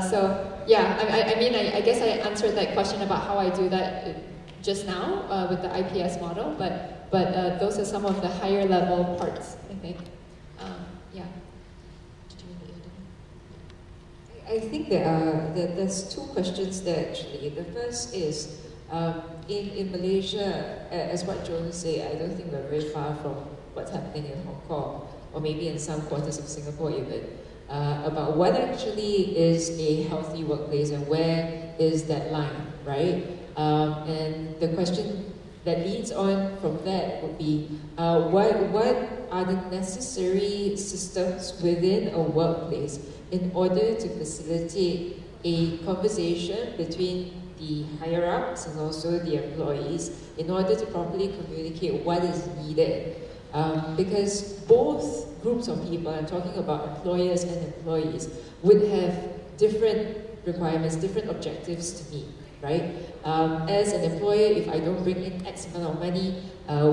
guess I answered that question about how I do that just now with the IPS model, but those are some of the higher level parts, I think. I think there's two questions there actually. The first is, in Malaysia, as what Joan said, I don't think we're very far from what's happening in Hong Kong, or maybe in some quarters of Singapore even, about what actually is a healthy workplace and where is that line, right? And the question that leads on from that would be, what are the necessary systems within a workplace in order to facilitate a conversation between the higher-ups and also the employees in order to properly communicate what is needed. Because both groups of people, I'm talking about employers and employees, would have different requirements, different objectives to meet, right? As an employer, if I don't bring in X amount of money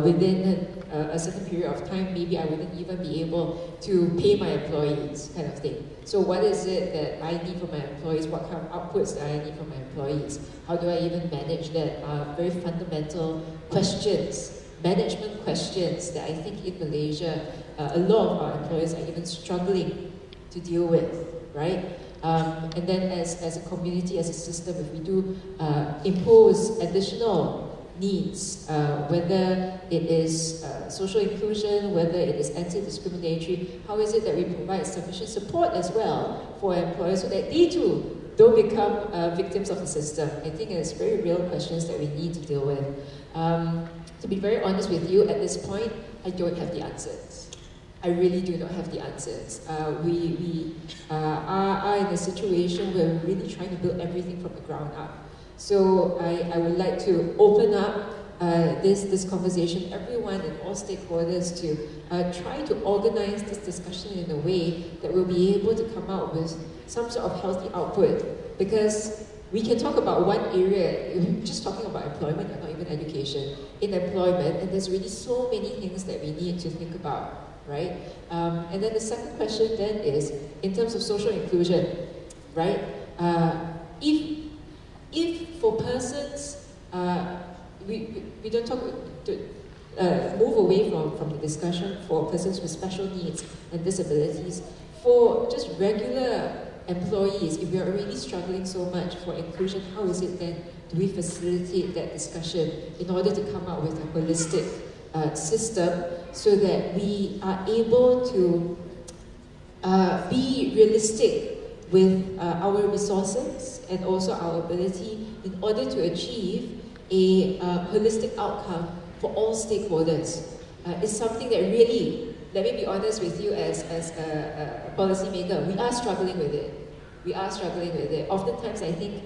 within a certain period of time, maybe I wouldn't even be able to pay my employees, kind of thing. So what is it that I need from my employees? What kind of outputs do I need from my employees? How do I even manage that? Very fundamental questions, management questions that I think in Malaysia, a lot of our employers are even struggling to deal with, right? And then as a community, as a system, if we do impose additional needs, whether it is social inclusion, whether it is anti-discriminatory, how is it that we provide sufficient support as well for employers so that they too don't become victims of the system? I think it's very real questions that we need to deal with. To be very honest with you, at this point, I don't have the answers. I really do not have the answers. We are in a situation where we're really trying to build everything from the ground up. So I would like to open up this conversation, everyone and all stakeholders, to try to organize this discussion in a way that we'll be able to come out with some sort of healthy output. Because we can talk about one area, just talking about employment and not even education, in employment, and there's really so many things that we need to think about. Right? And then the second question then is, in terms of social inclusion, right? If for persons, we don't talk, move away from the discussion for persons with special needs and disabilities, for just regular employees, if we are already struggling so much for inclusion, how is it then do we facilitate that discussion in order to come up with a holistic system so that we are able to be realistic with our resources and also our ability in order to achieve a holistic outcome for all stakeholders. It's something that really, let me be honest with you as a policymaker, we are struggling with it. We are struggling with it. Oftentimes I think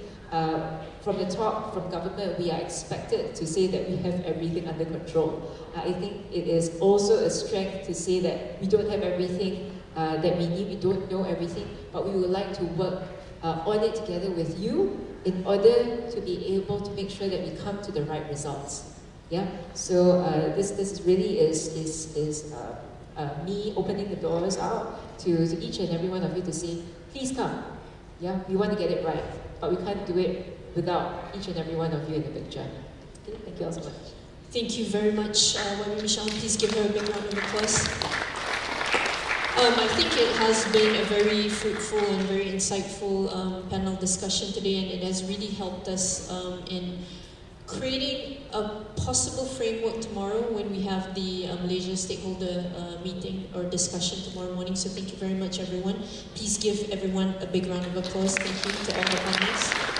from the top, from government, we are expected to say that we have everything under control. I think it is also a strength to say that we don't have everything that we need, we don't know everything, but we would like to work on it together with you in order to be able to make sure that we come to the right results. Yeah. So this really is me opening the doors out to each and every one of you to say, please come. Yeah, we want to get it right, but we can't do it without each and every one of you in the picture. Okay, thank you all so much. Thank you very much, Michelle. Please give her a big round of applause. I think it has been a very fruitful and very insightful panel discussion today, and it has really helped us in creating a possible framework tomorrow when we have the Malaysia stakeholder meeting or discussion tomorrow morning. So thank you very much, everyone. Please give everyone a big round of applause. Thank you to all the panelists.